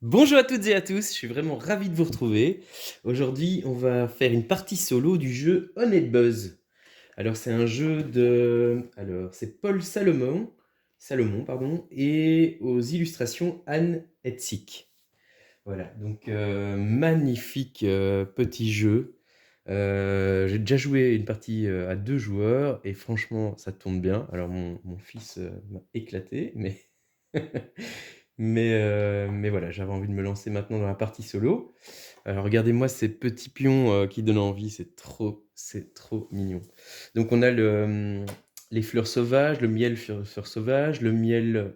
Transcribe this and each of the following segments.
Bonjour à toutes et à tous, je suis vraiment ravi de vous retrouver. Aujourd'hui, on va faire une partie solo du jeu Honey Buzz. Alors, c'est un jeu c'est Paul Salomon, pardon, et aux illustrations Anne Hetzig. Voilà, donc magnifique petit jeu. J'ai déjà joué une partie à 2 joueurs et franchement, ça tourne bien. Alors, mon fils m'a éclaté, mais mais voilà, j'avais envie de me lancer maintenant dans la partie solo. Alors regardez-moi ces petits pions, qui donnent envie, c'est trop mignon. Donc on a les fleurs sauvages, le miel fleurs sauvages, le miel,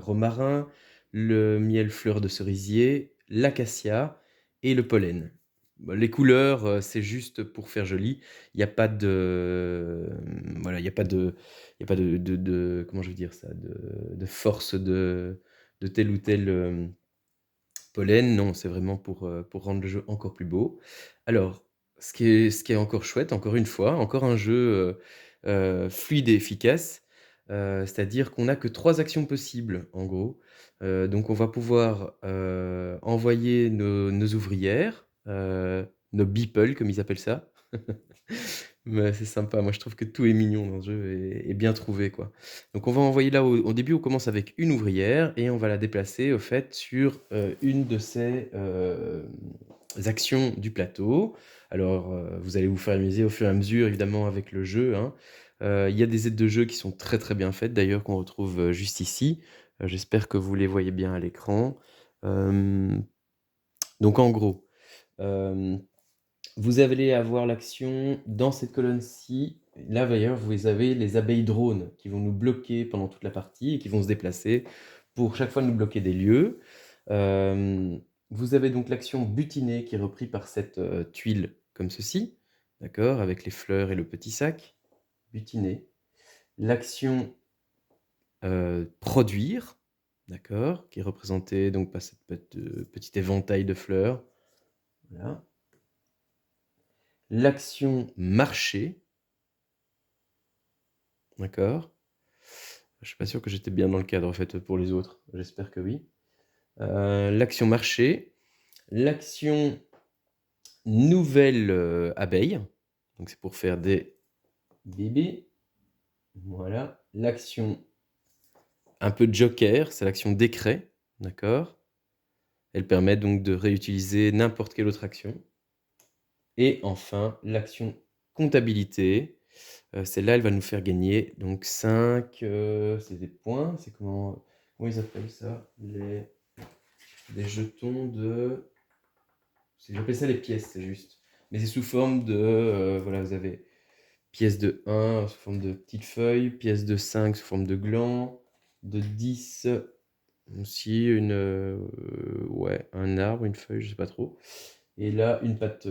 romarin, le miel fleur de cerisier, l'acacia et le pollen. Bah, les couleurs, c'est juste pour faire joli. Il y a pas de, voilà, il y a pas de comment je vais dire ça? De force de tel ou tel, pollen, non, c'est vraiment pour rendre le jeu encore plus beau. Alors, ce qui est encore chouette, encore une fois, encore un jeu, fluide et efficace, c'est-à-dire qu'on n'a que 3 actions possibles, en gros. Donc on va pouvoir, envoyer nos ouvrières, nos beeple comme ils appellent ça. Mais c'est sympa, moi je trouve que tout est mignon dans ce jeu et bien trouvé, quoi. Donc on va envoyer là au début, on commence avec une ouvrière et on va la déplacer au fait sur, une de ces, actions du plateau. Alors, vous allez vous faire amuser au fur et à mesure évidemment avec le jeu, hein. Il y a des aides de jeu qui sont très, très bien faites d'ailleurs qu'on retrouve, juste ici. J'espère que vous les voyez bien à l'écran. Hem, donc en gros, hem vous allez avoir l'action dans cette colonne-ci. Là, d'ailleurs, vous avez les abeilles drones qui vont nous bloquer pendant toute la partie et qui vont se déplacer pour chaque fois nous bloquer des lieux. Hem, vous avez donc l'action butiner qui est repris par cette, tuile comme ceci, d'accord? Avec les fleurs et le petit sac, butiner. L'action, produire, d'accord? Qui est représentée donc par cette petit éventail de fleurs, voilà. L'action marcher, d'accord? Je suis pas sûr que j'étais bien dans le cadre en fait pour les autres. J'espère que oui. L'action marché, l'action nouvelle abeille, donc c'est pour faire des bébés. Voilà. L'action un peu joker, c'est l'action décret, d'accord? Elle permet donc de réutiliser n'importe quelle autre action. Et enfin, l'action comptabilité. Celle-là, elle va nous faire gagner donc 5, c'est des points, c'est comment ils appellent ça? Des jetons de j'appelle ça les pièces, c'est juste. Mais c'est sous forme de, voilà, vous avez pièce de 1 sous forme de petites feuilles, pièce de 5 sous forme de gland, de 10 aussi ouais, un arbre, une feuille, je sais pas trop. Et là, une patte,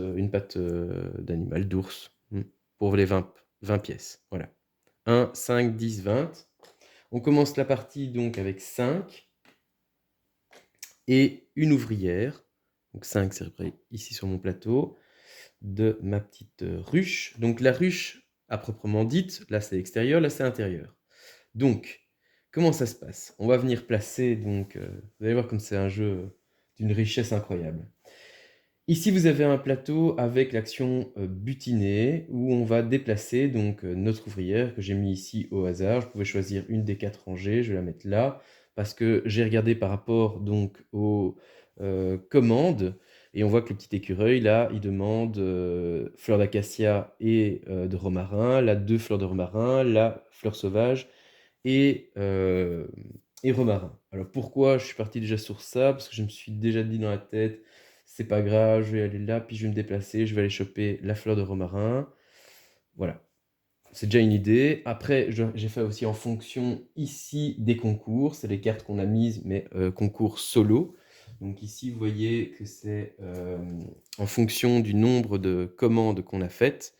d'animal, d'ours, pour les 20 pièces, voilà. 1, 5, 10, 20. On commence la partie donc avec 5 et une ouvrière. Donc 5, c'est repris ici sur mon plateau, de ma petite ruche. Donc la ruche, à proprement dite, là c'est extérieur, là c'est intérieur. Donc, comment ça se passe? On va venir placer, donc, vous allez voir comme c'est un jeu d'une richesse incroyable. Ici, vous avez un plateau avec l'action butiner, où on va déplacer donc notre ouvrière que j'ai mis ici au hasard. Je pouvais choisir une des 4 rangées, je vais la mettre là, parce que j'ai regardé par rapport donc aux commandes, et on voit que le petit écureuil là, il demande fleur d'acacia et de romarin, là 2 fleurs de romarin, là fleur sauvage et romarin. Alors pourquoi je suis parti déjà sur ça? Parce que je me suis déjà dit dans la tête, c'est pas grave, je vais aller là, puis je vais me déplacer, je vais aller choper la fleur de romarin. Voilà, c'est déjà une idée. Après, j'ai fait aussi en fonction ici des concours, c'est les cartes qu'on a mises, mais concours solo. Donc ici, vous voyez que c'est en fonction du nombre de commandes qu'on a faites.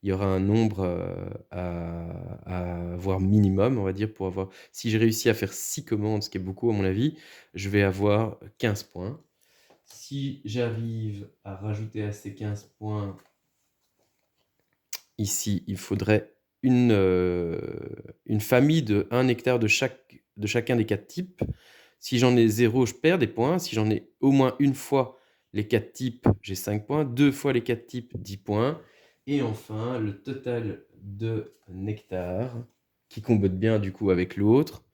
Il y aura un nombre à avoir minimum, on va dire, pour avoir. Si j'ai réussi à faire 6 commandes, ce qui est beaucoup à mon avis, je vais avoir 15 points. Si j'arrive à rajouter à ces 15 points, ici, il faudrait une famille de 1 hectare de chacun des 4 types. Si j'en ai 0, je perds des points. Si j'en ai au moins une fois les 4 types, j'ai 5 points. 2 fois les 4 types, 10 points. Et enfin, le total de nectar, qui combote bien du coup avec l'autre.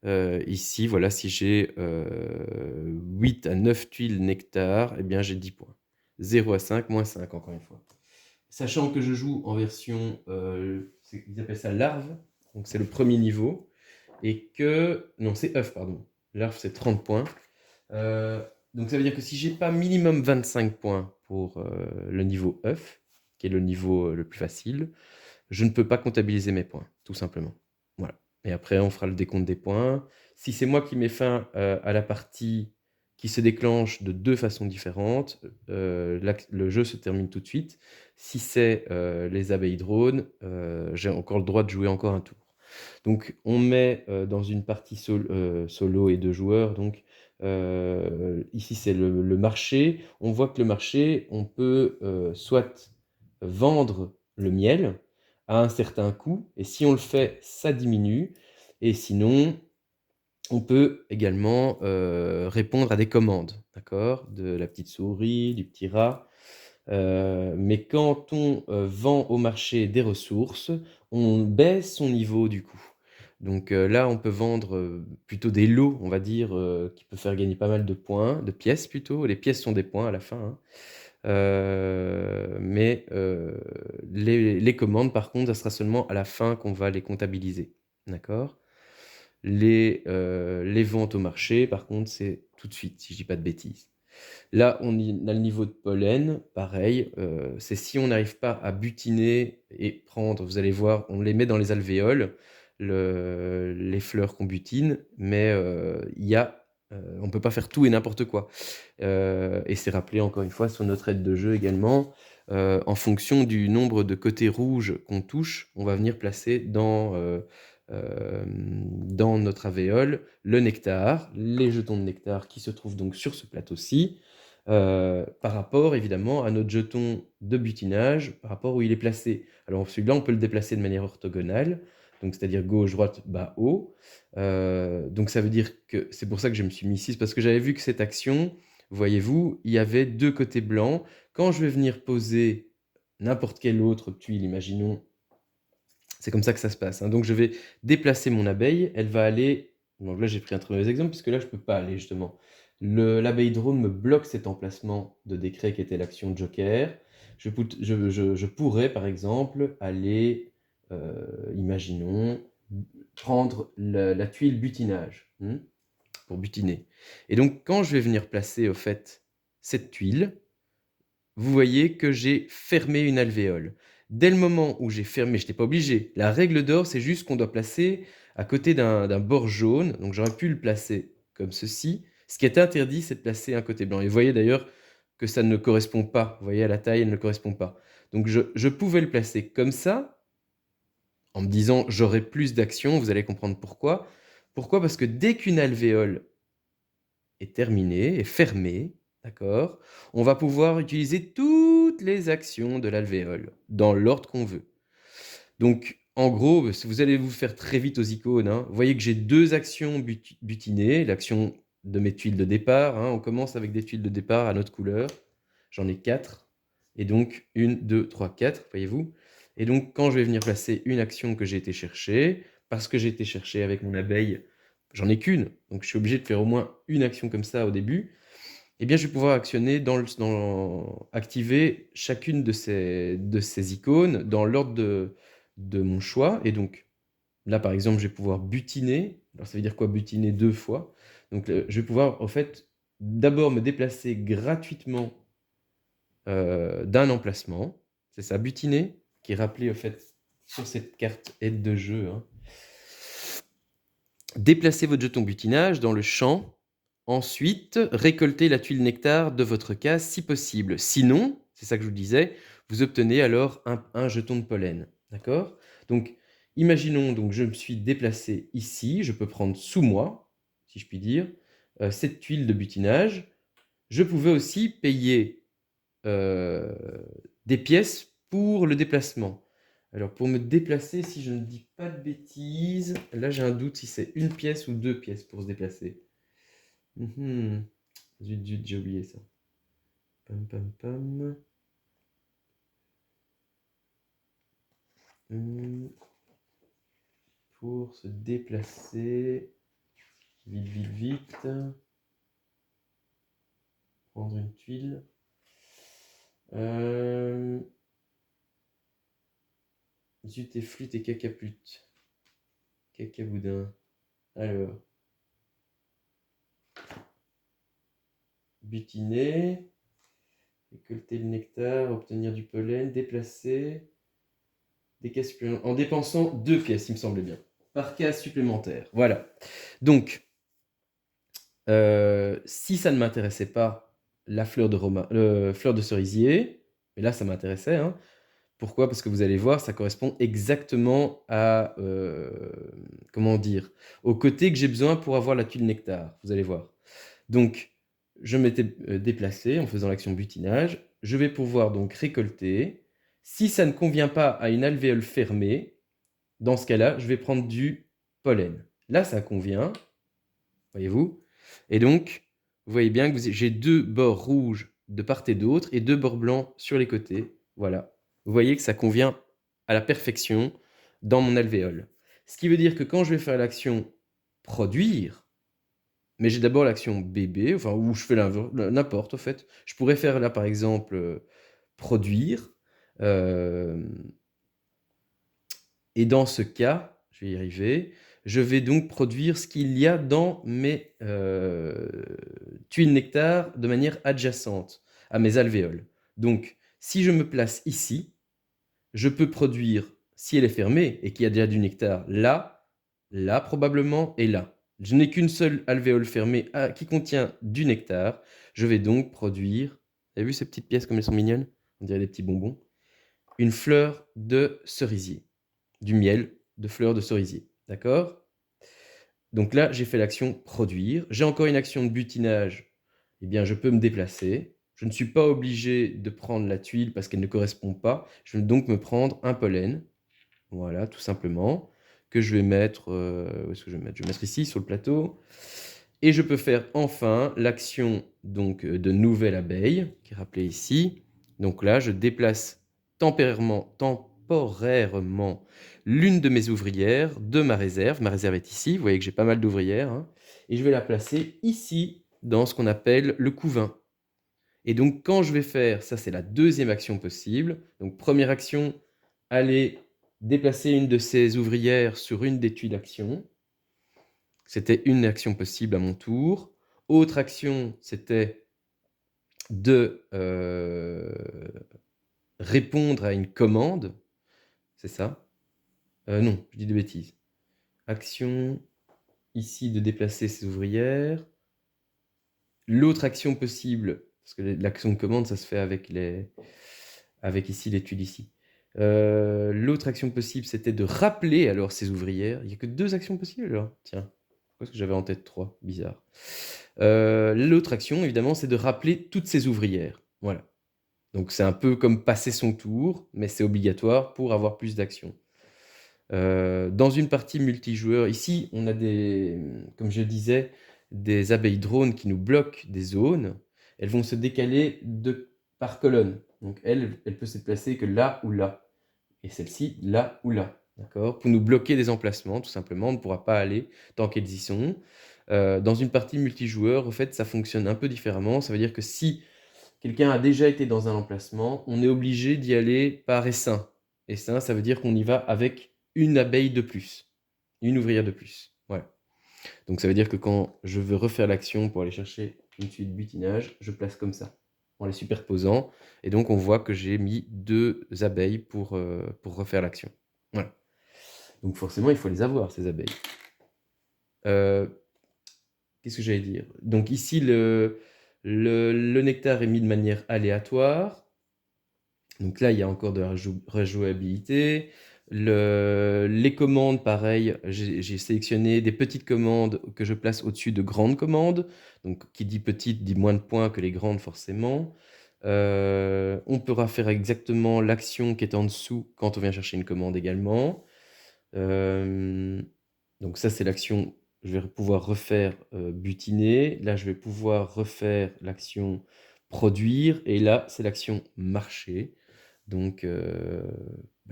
Ici, voilà, si j'ai 8 à 9 tuiles nectar, eh bien j'ai 10 points. 0 à 5, moins 5 encore une fois. Sachant que je joue en version, ils appellent ça larve, donc c'est le premier niveau, et que, non c'est œuf, pardon, larve c'est 30 points. Donc ça veut dire que si j'ai pas minimum 25 points pour le niveau œuf, qui est le niveau le plus facile, je ne peux pas comptabiliser mes points, tout simplement. Voilà. Et après, on fera le décompte des points. Si c'est moi qui mets fin à la partie qui se déclenche de 2 façons différentes, le jeu se termine tout de suite. Si c'est les abeilles drones, j'ai encore le droit de jouer encore un tour. Donc on met dans une partie solo et 2 joueurs, donc ici c'est le marché. On voit que le marché, on peut soit vendre le miel à un certain coût, et si on le fait, ça diminue, et sinon, on peut également répondre à des commandes, d'accord? De la petite souris, du petit rat. Mais quand on vend au marché des ressources, on baisse son niveau du coup. Donc là, on peut vendre plutôt des lots, on va dire, qui peuvent faire gagner pas mal de points, de pièces plutôt. Les pièces sont des points à la fin, hein. Mais les commandes, par contre, ça sera seulement à la fin qu'on va les comptabiliser, d'accord? Les ventes au marché, par contre, c'est tout de suite, si je dis pas de bêtises. Là, on a le niveau de pollen, pareil, c'est si on n'arrive pas à butiner et prendre, vous allez voir, on les met dans les alvéoles, les fleurs qu'on butine, mais on ne peut pas faire tout et n'importe quoi. Et c'est rappelé encore une fois sur notre aide de jeu également, en fonction du nombre de côtés rouges qu'on touche, on va venir placer dans notre alvéole le nectar, les jetons de nectar qui se trouvent donc sur ce plateau-ci, par rapport évidemment à notre jeton de butinage, par rapport où il est placé. Alors celui-là, on peut le déplacer de manière orthogonale, donc c'est-à-dire gauche, droite, bas, haut. Donc ça veut dire que c'est pour ça que je me suis mis ici, c'est parce que j'avais vu que cette action, voyez-vous, il y avait 2 côtés blancs. Quand je vais venir poser n'importe quelle autre tuile, imaginons, c'est comme ça que ça se passe, hein. Donc je vais déplacer mon abeille, elle va aller, donc là j'ai pris un très mauvais exemple, puisque là je ne peux pas aller justement. L'abeille drone me bloque cet emplacement de décret qui était l'action joker. Je pourrais par exemple aller, imaginons, prendre la tuile butinage, pour butiner. Et donc quand je vais venir placer au fait cette tuile, vous voyez que j'ai fermé une alvéole. Dès le moment où j'ai fermé, je n'étais pas obligé. La règle d'or, c'est juste qu'on doit placer à côté d'un bord jaune. Donc j'aurais pu le placer comme ceci. Ce qui est interdit, c'est de placer un côté blanc. Et vous voyez d'ailleurs que ça ne correspond pas. Vous voyez, à la taille, elle ne correspond pas. Donc je pouvais le placer comme ça, en me disant j'aurai plus d'action. Vous allez comprendre pourquoi. Pourquoi? Parce que dès qu'une alvéole est terminée, est fermée, d'accord, on va pouvoir utiliser toutes les actions de l'alvéole dans l'ordre qu'on veut. Donc, en gros, si vous allez vous faire très vite aux icônes, hein, vous voyez que j'ai 2 actions butinées, l'action de mes tuiles de départ, hein, on commence avec des tuiles de départ à notre couleur, j'en ai 4, et donc 1, 2, 3, 4, voyez-vous. Et donc, quand je vais venir placer une action que j'ai été chercher, parce que j'ai été chercher avec mon abeille, j'en ai qu'une, donc je suis obligé de faire au moins une action comme ça au début, eh bien, je vais pouvoir actionner activer chacune de ces icônes dans l'ordre de mon choix. Et donc, là, par exemple, je vais pouvoir butiner. Alors, ça veut dire quoi, butiner 2 fois? Donc, je vais pouvoir, en fait, d'abord me déplacer gratuitement d'un emplacement. C'est ça, butiner, qui est rappelé, en fait, sur cette carte aide de jeu, hein. Déplacez votre jeton butinage dans le champ. Ensuite, récoltez la tuile nectar de votre case si possible. Sinon, c'est ça que je vous disais, vous obtenez alors un jeton de pollen. D'accord? Donc, imaginons, donc je me suis déplacé ici, je peux prendre sous moi, si je puis dire, cette tuile de butinage. Je pouvais aussi payer euh, des pièces pour le déplacement. Alors, pour me déplacer, si je ne dis pas de bêtises, là j'ai un doute si c'est une pièce ou 2 pièces pour se déplacer. Zut, zut, j'ai oublié ça. Pam, pam, pam. Pour se déplacer. Vite, vite, vite. Prendre une tuile. Zut et flûte et cacapute. Cacaboudin. Alors. Butiner. Récolter le nectar, obtenir du pollen, déplacer. Des caisses supplémentaires. En dépensant 2 caisses, il me semblait bien. Par case supplémentaire. Voilà. Donc, si ça ne m'intéressait pas, la fleur de cerisier, mais là ça m'intéressait, hein. Pourquoi? Parce que vous allez voir, ça correspond exactement à, comment dire? Au côté que j'ai besoin pour avoir la tuile nectar, vous allez voir. Donc, je m'étais déplacé en faisant l'action butinage. Je vais pouvoir donc récolter. Si ça ne convient pas à une alvéole fermée, dans ce cas-là, je vais prendre du pollen. Là, ça convient, voyez-vous? Et donc, vous voyez bien que j'ai 2 bords rouges de part et d'autre et 2 bords blancs sur les côtés. Voilà. Vous voyez que ça convient à la perfection dans mon alvéole. Ce qui veut dire que quand je vais faire l'action produire, mais j'ai d'abord l'action bébé, enfin, où je fais n'importe, au fait. Je pourrais faire là, par exemple, produire. Et dans ce cas, je vais y arriver, je vais donc produire ce qu'il y a dans mes tuiles nectar de manière adjacente à mes alvéoles. Donc, si je me place ici, je peux produire, si elle est fermée et qu'il y a déjà du nectar là, là probablement et là. Je n'ai qu'une seule alvéole fermée qui contient du nectar. Je vais donc produire, vous avez vu ces petites pièces comme elles sont mignonnes? On dirait des petits bonbons. Une fleur de cerisier. Du miel de fleurs de cerisier. D'accord? Donc là, j'ai fait l'action produire. J'ai encore une action de butinage. Eh bien, je peux me déplacer. Je ne suis pas obligé de prendre la tuile parce qu'elle ne correspond pas. Je vais donc me prendre un pollen. Voilà, tout simplement. Que je vais mettre. Où est-ce que je vais mettre? Je vais mettre ici sur le plateau. Et je peux faire enfin l'action donc de nouvelle abeille, qui est rappelée ici. Donc là, je déplace temporairement l'une de mes ouvrières de ma réserve. Ma réserve est ici, vous voyez que j'ai pas mal d'ouvrières, hein. Et je vais la placer ici, dans ce qu'on appelle le couvain. Et donc quand je vais faire, ça c'est la deuxième action possible. Donc première action, aller déplacer une de ces ouvrières sur une des tuiles d'actions. C'était une action possible à mon tour. Autre action, c'était de répondre à une commande. C'est ça? Non, je dis des bêtises. Action, ici, de déplacer ces ouvrières. L'autre action possible, parce que l'action de commande, ça se fait avec ici les tuiles ici. L'autre action possible, c'était de rappeler alors ces ouvrières. Il n'y a que 2 actions possibles alors? Tiens, pourquoi est-ce que j'avais en tête 3? Bizarre. L'autre action, évidemment, c'est de rappeler toutes ces ouvrières. Voilà. Donc c'est un peu comme passer son tour, mais c'est obligatoire pour avoir plus d'actions. Dans une partie multijoueur, ici, on a comme je disais, des abeilles drones qui nous bloquent des zones. Elles vont se décaler par colonne. Donc elle peut se déplacer que là ou là. Et celle-ci, là ou là. D'accord? Pour nous bloquer des emplacements, tout simplement. On ne pourra pas aller tant qu'elles y sont. Dans une partie multijoueur, au fait, ça fonctionne un peu différemment. Ça veut dire que si quelqu'un a déjà été dans un emplacement, on est obligé d'y aller par essaim. Essaim, ça veut dire qu'on y va avec une abeille de plus, une ouvrière de plus. Voilà. Donc ça veut dire que quand je veux refaire l'action pour aller chercher une suite butinage, je place comme ça, en les superposant. Et donc on voit que j'ai mis 2 abeilles pour refaire l'action. Voilà. Donc forcément, il faut les avoir, ces abeilles. Qu'est-ce que j'allais dire? Donc ici, le nectar est mis de manière aléatoire. Donc là, il y a encore de la rejouabilité. Les commandes, pareil, j'ai sélectionné des petites commandes que je place au-dessus de grandes commandes. Donc qui dit petite dit moins de points que les grandes forcément. On pourra faire exactement l'action qui est en dessous quand on vient chercher une commande également. Donc ça, c'est l'action je vais pouvoir refaire, butiner. Là, je vais pouvoir refaire l'action produire et là, c'est l'action marcher. Donc,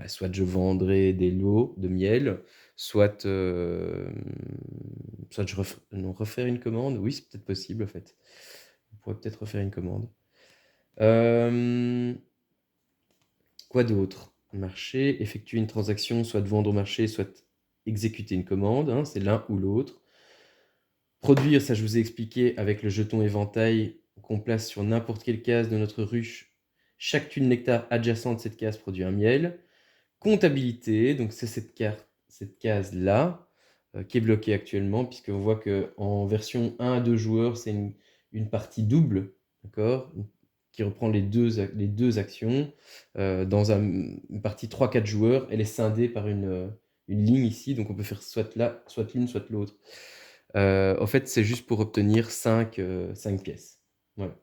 soit je vendrai des lots de miel, soit je refaire une commande. Oui, c'est peut-être possible, en fait. On pourrait peut-être refaire une commande. Hem, quoi d'autre? Marcher, effectuer une transaction, soit vendre au marché, soit exécuter une commande, hein, c'est l'un ou l'autre. Produire, ça je vous ai expliqué avec le jeton éventail qu'on place sur n'importe quelle case de notre ruche. Chaque tuile nectar adjacente de cette case produit un miel. Comptabilité, donc c'est cette case-là qui est bloquée actuellement, puisqu'on voit qu'en version 1 à 2 joueurs, c'est une partie double, d'accord, qui reprend les deux actions. Dans une partie 3-4 joueurs, elle est scindée par une ligne ici, donc on peut faire soit là, soit l'une, soit l'autre. En fait, c'est juste pour obtenir 5 pièces. Voilà.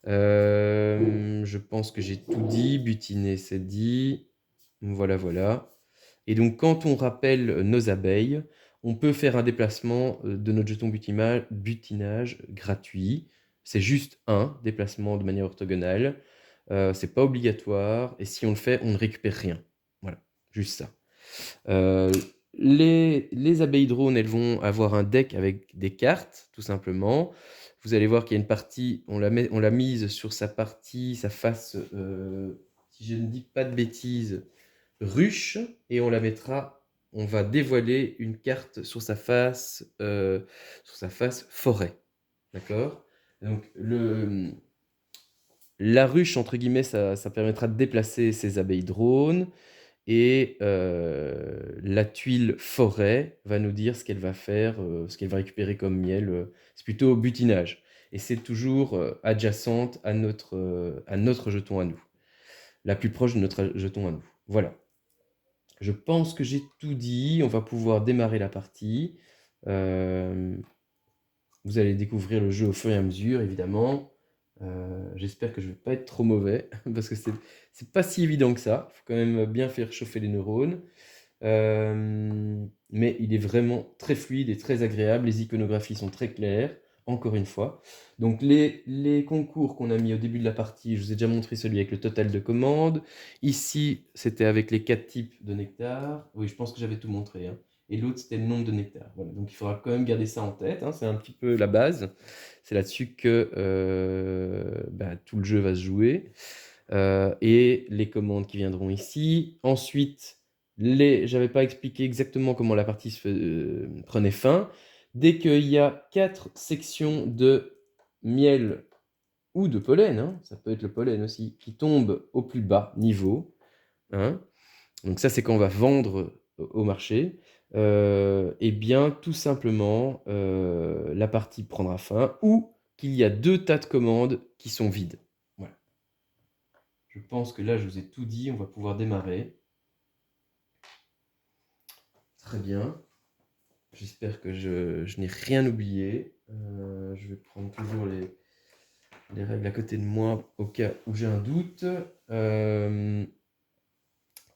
Je pense que j'ai tout dit. Butiner, c'est dit. Voilà, voilà. Et donc, quand on rappelle nos abeilles, on peut faire un déplacement de notre jeton butinage gratuit. C'est juste un déplacement de manière orthogonale. C'est pas obligatoire. Et si on le fait, on ne récupère rien. Voilà, juste ça. Euh, les abeilles drones, elles vont avoir un deck avec des cartes, tout simplement. Vous allez voir qu'il y a une partie, on l'a mise sur sa partie, sa face, si je ne dis pas de bêtises, ruche, et on va dévoiler une carte sur sa face forêt. D'accord? Donc, la ruche, entre guillemets, ça permettra de déplacer ces abeilles drones. Et la tuile forêt va nous dire ce qu'elle va faire, ce qu'elle va récupérer comme miel. C'est plutôt au butinage. Et c'est toujours adjacente à notre jeton à nous. La plus proche de notre jeton à nous. Voilà. Je pense que j'ai tout dit. On va pouvoir démarrer la partie. Vous allez découvrir le jeu au fur et à mesure, évidemment. J'espère que je ne vais pas être trop mauvais, parce que c'est pas si évident que ça. Il faut quand même bien faire chauffer les neurones. Mais il est vraiment très fluide et très agréable. Les iconographies sont très claires, encore une fois. Donc les concours qu'on a mis au début de la partie, je vous ai déjà montré celui avec le total de commandes. Ici, c'était avec les 4 types de nectar. Oui, je pense que j'avais tout montré, hein. Et l'autre, c'était le nombre de nectar. Voilà. Donc il faudra quand même garder ça en tête, hein. C'est un petit peu la base. C'est là-dessus que tout le jeu va se jouer. Et les commandes qui viendront ici. Ensuite, j'avais pas expliqué exactement comment la partie prenait fin. Dès qu'il y a 4 sections de miel ou de pollen, hein, ça peut être le pollen aussi, qui tombent au plus bas niveau, hein, donc ça c'est quand on va vendre au marché, et bien tout simplement la partie prendra fin ou qu'il y a 2 tas de commandes qui sont vides. Voilà. Je pense que là je vous ai tout dit, on va pouvoir démarrer. Très bien. J'espère que je n'ai rien oublié. Je vais prendre toujours les règles à côté de moi au cas où j'ai un doute.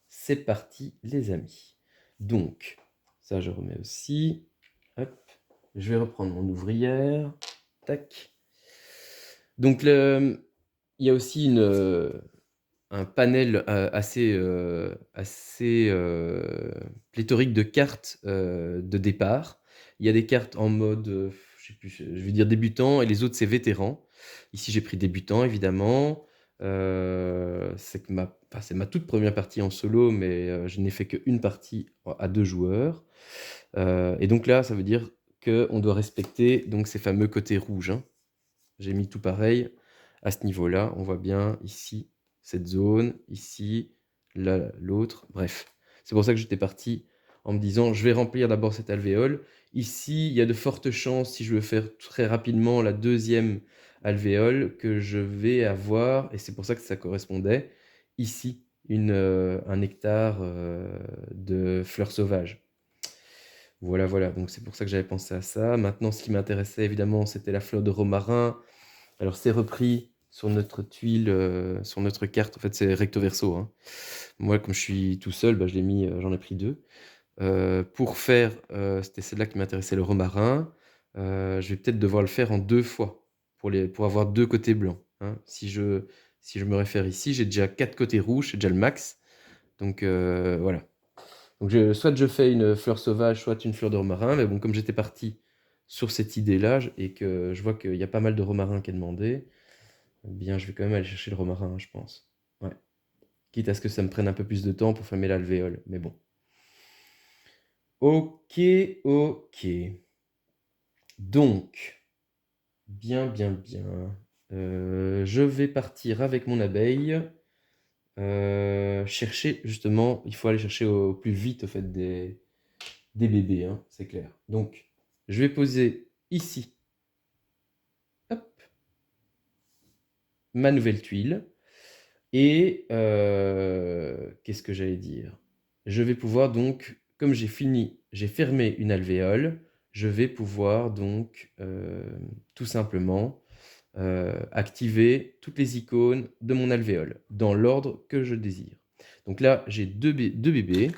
C'est parti les amis. Donc, ça je remets aussi. Hop. Je vais reprendre mon ouvrière. Tac. Donc, il y a aussi un panel assez pléthorique de cartes de départ. Il y a des cartes en mode, je sais plus, je vais dire débutant, et les autres c'est vétéran. Ici j'ai pris débutant évidemment. C'est ma toute première partie en solo, mais je n'ai fait qu'une partie à 2 joueurs. Et donc là, ça veut dire qu'on doit respecter donc ces fameux côtés rouges, hein. J'ai mis tout pareil à ce niveau-là. On voit bien ici cette zone, ici, là, l'autre. Bref, c'est pour ça que j'étais parti en me disant, je vais remplir d'abord cette alvéole. Ici, il y a de fortes chances, si je veux faire très rapidement la deuxième alvéole, que je vais avoir, et c'est pour ça que ça correspondait, ici, un nectar de fleurs sauvages. Voilà, voilà, donc c'est pour ça que j'avais pensé à ça. Maintenant, ce qui m'intéressait, évidemment, c'était la fleur de romarin. Alors, c'est repris sur notre tuile, sur notre carte. En fait, c'est recto verso, hein. Moi, comme je suis tout seul, bah, j'en ai pris 2. Pour faire, c'était celle-là qui m'intéressait, le romarin, je vais peut-être devoir le faire en 2 fois pour avoir 2 côtés blancs, hein. Si je me réfère ici, j'ai déjà 4 côtés rouges, c'est déjà le max. Donc voilà. Donc soit je fais une fleur sauvage, soit une fleur de romarin, mais bon, comme j'étais parti sur cette idée-là et que je vois qu'il y a pas mal de romarin qui est demandé, eh bien, je vais quand même aller chercher le romarin, je pense. Ouais. Quitte à ce que ça me prenne un peu plus de temps pour fermer l'alvéole, mais bon. OK, OK. Donc, bien, bien, bien. Je vais partir avec mon abeille, chercher justement, il faut aller chercher au plus vite, au fait, des bébés, hein, c'est clair. Donc, je vais poser ici, hop, ma nouvelle tuile. Et qu'est-ce que j'allais dire? Je vais pouvoir donc, comme j'ai fini, j'ai fermé une alvéole, je vais pouvoir donc tout simplement activer toutes les icônes de mon alvéole dans l'ordre que je désire. Donc là, j'ai deux bébés.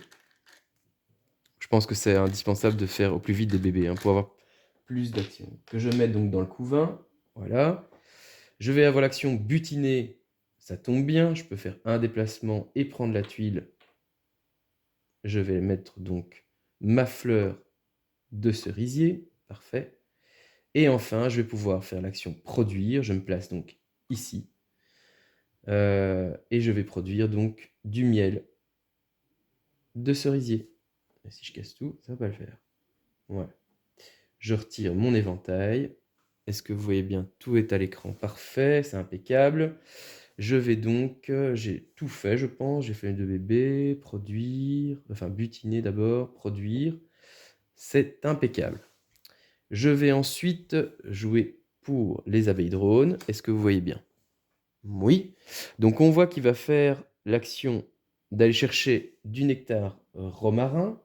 Je pense que c'est indispensable de faire au plus vite des bébés, hein, pour avoir plus d'action. Que je mette donc dans le couvain, voilà. Je vais avoir l'action butiner, ça tombe bien, je peux faire un déplacement et prendre la tuile. Je vais mettre donc ma fleur de cerisier, parfait. Et enfin, je vais pouvoir faire l'action produire, je me place donc ici. Et je vais produire donc du miel de cerisier. Et si je casse tout, ça va pas le faire. Voilà. Je retire mon éventail. Est-ce que vous voyez bien? Tout est à l'écran. Parfait, c'est impeccable. Je vais donc, j'ai tout fait, je pense. J'ai fait les deux bébés, produire, enfin butiner d'abord, produire. C'est impeccable. Je vais ensuite jouer pour les abeilles drones. Est-ce que vous voyez bien? Oui. Donc on voit qu'il va faire l'action d'aller chercher du nectar romarin.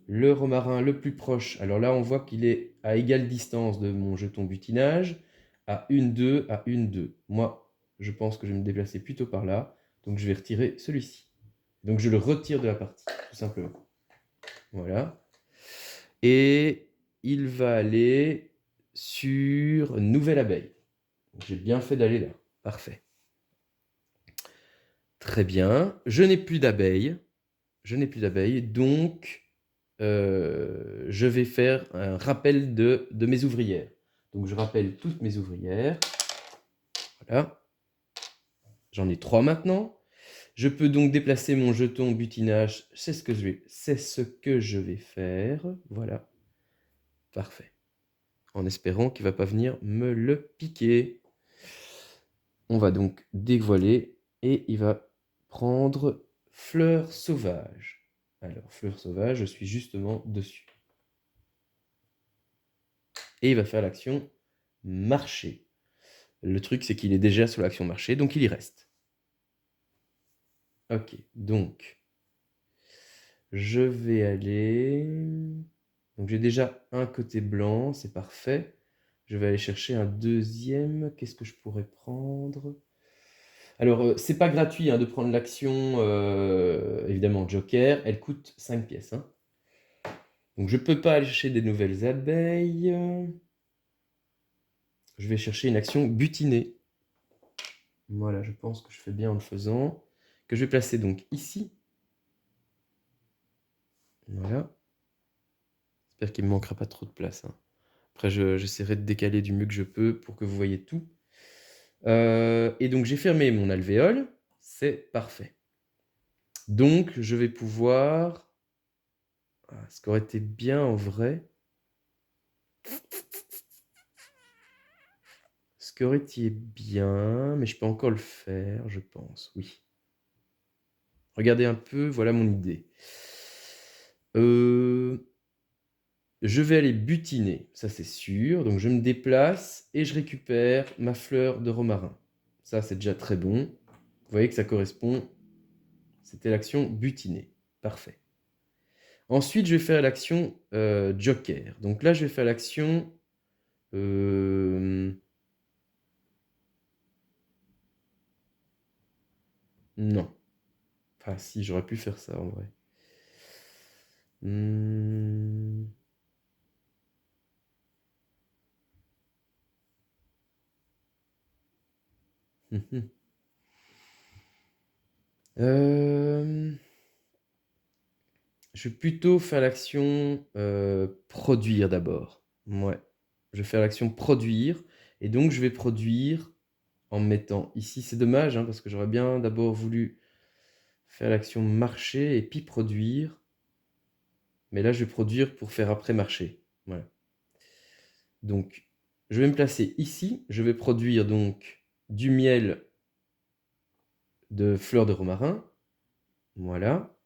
Le romarin le plus proche, alors là on voit qu'il est à égale distance de mon jeton butinage, à 1-2, à 1-2. Moi, je pense que je vais me déplacer plutôt par là, donc je vais retirer celui-ci. Donc je le retire de la partie, tout simplement. Voilà. Et il va aller sur nouvelle abeille. J'ai bien fait d'aller là. Parfait. Très bien. Je n'ai plus d'abeilles. Je n'ai plus d'abeilles, donc je vais faire un rappel de mes ouvrières. Donc je rappelle toutes mes ouvrières. Voilà. J'en ai 3 maintenant. Je peux donc déplacer mon jeton butinage. C'est ce que je vais faire. Voilà. Parfait. En espérant qu'il ne va pas venir me le piquer. On va donc dévoiler et il va prendre fleur sauvage. Alors, fleur sauvage, je suis justement dessus. Et il va faire l'action marcher. Le truc, c'est qu'il est déjà sur l'action marcher, donc il y reste. Ok, donc je vais aller... Donc j'ai déjà un côté blanc, c'est parfait. Je vais aller chercher un deuxième. Qu'est-ce que je pourrais prendre? Alors, c'est pas gratuit hein, de prendre l'action, évidemment, Joker. Elle coûte 5 pièces. Hein. Donc je peux pas aller chercher des nouvelles abeilles. Je vais chercher une action butinée. Voilà, je pense que je fais bien en le faisant. Que je vais placer donc ici. Voilà. J'espère qu'il ne me manquera pas trop de place. Hein. Après, j'essaierai de décaler du mieux que je peux pour que vous voyez tout. Et donc, j'ai fermé mon alvéole. C'est parfait. Donc, je vais pouvoir... Ah, ce qui aurait été bien en vrai... Ce qui aurait été bien, mais je peux encore le faire, je pense, oui. Regardez un peu, voilà mon idée. Je vais aller butiner, ça c'est sûr. Donc je me déplace et je récupère ma fleur de romarin. Ça c'est déjà très bon. Vous voyez que ça correspond. C'était l'action butiner. Parfait. Ensuite, je vais faire l'action joker. Donc là, je vais faire l'action... non. Enfin si, j'aurais pu faire ça en vrai. Mmh. Mmh mh. Je vais plutôt faire l'action, produire d'abord. Mouais. Je vais faire l'action produire et donc je vais produire en me mettant ici c'est dommage, hein, parce que j'aurais bien d'abord voulu faire l'action marcher et puis produire, mais là je vais produire pour faire après marcher. Voilà. Donc je vais me placer ici, je vais produire donc du miel de fleurs de romarin, voilà.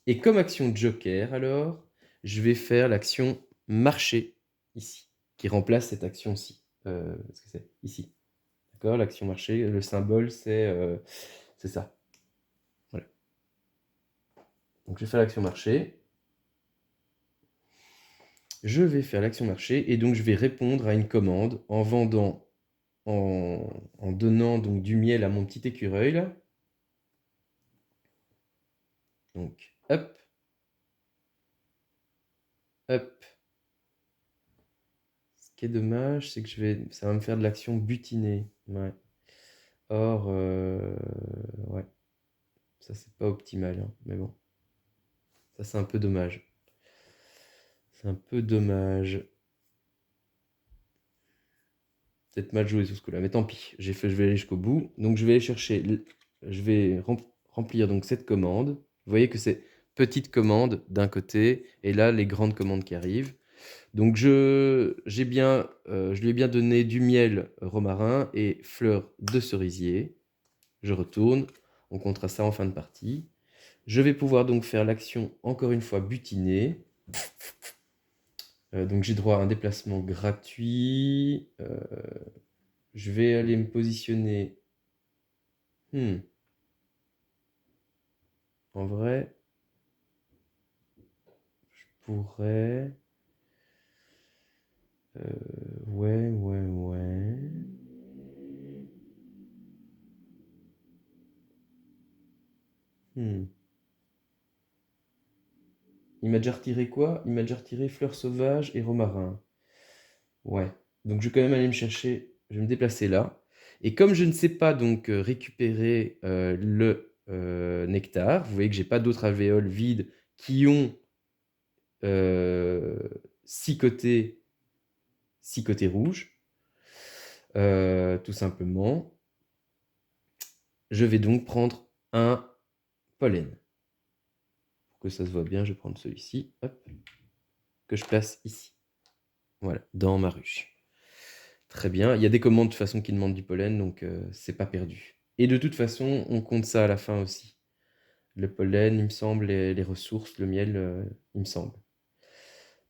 Et comme action joker alors, je vais faire l'action marcher ici, qui remplace cette action-ci. Qu'est-ce que c'est? Ici. D'accord? L'action marcher, le symbole c'est ça. Voilà. Donc je vais faire l'action marcher. Je vais faire l'action marcher et donc je vais répondre à une commande en vendant, en donnant donc du miel à mon petit écureuil là. Donc hop, hop. Ce qui est dommage, c'est que ça va me faire de l'action butiner. Ouais. Or, ouais, ça c'est pas optimal, hein, mais bon. Ça c'est un peu dommage. C'est un peu dommage. Peut-être mal joué sur ce coup-là, mais tant pis. Je vais aller jusqu'au bout. Donc je vais aller chercher, je vais remplir donc cette commande. Vous voyez que c'est petite commande d'un côté, et là les grandes commandes qui arrivent. Donc je lui ai bien donné du miel romarin et fleurs de cerisier. Je retourne, on comptera ça en fin de partie. Je vais pouvoir donc faire l'action, encore une fois, butiner. Donc j'ai droit à un déplacement gratuit. Je vais aller me positionner. En vrai, je pourrais... ouais, ouais, ouais. Hmm. Il m'a déjà retiré quoi? Il m'a déjà retiré fleurs sauvages et romarin. Ouais. Donc je vais quand même aller me chercher, je vais me déplacer là. Et comme je ne sais pas donc récupérer le nectar, vous voyez que j'ai pas d'autres alvéoles vides qui ont euh, six côtés, six côtés rouges, tout simplement. Je vais donc prendre un pollen. Pour que ça se voit bien, je vais prendre celui-ci, hop, que je place ici. Voilà, dans ma ruche. Très bien. Il y a des commandes de toute façon qui demandent du pollen, donc c'est pas perdu. Et de toute façon, on compte ça à la fin aussi. Le pollen, il me semble, les ressources, le miel, il me semble.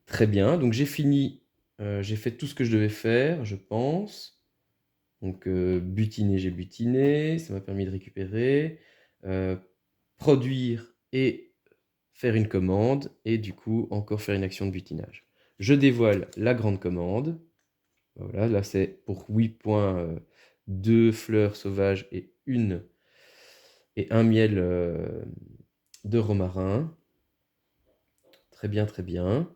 Très bien. Donc j'ai fini. J'ai fait tout ce que je devais faire, je pense. Donc butiner, j'ai butiné. Ça m'a permis de récupérer. Euh, produire et faire une commande. Et du coup, encore faire une action de butinage. Je dévoile la grande commande. Voilà, là c'est pour 8 points, 2 fleurs sauvages et un miel de romarin. Très bien, très bien.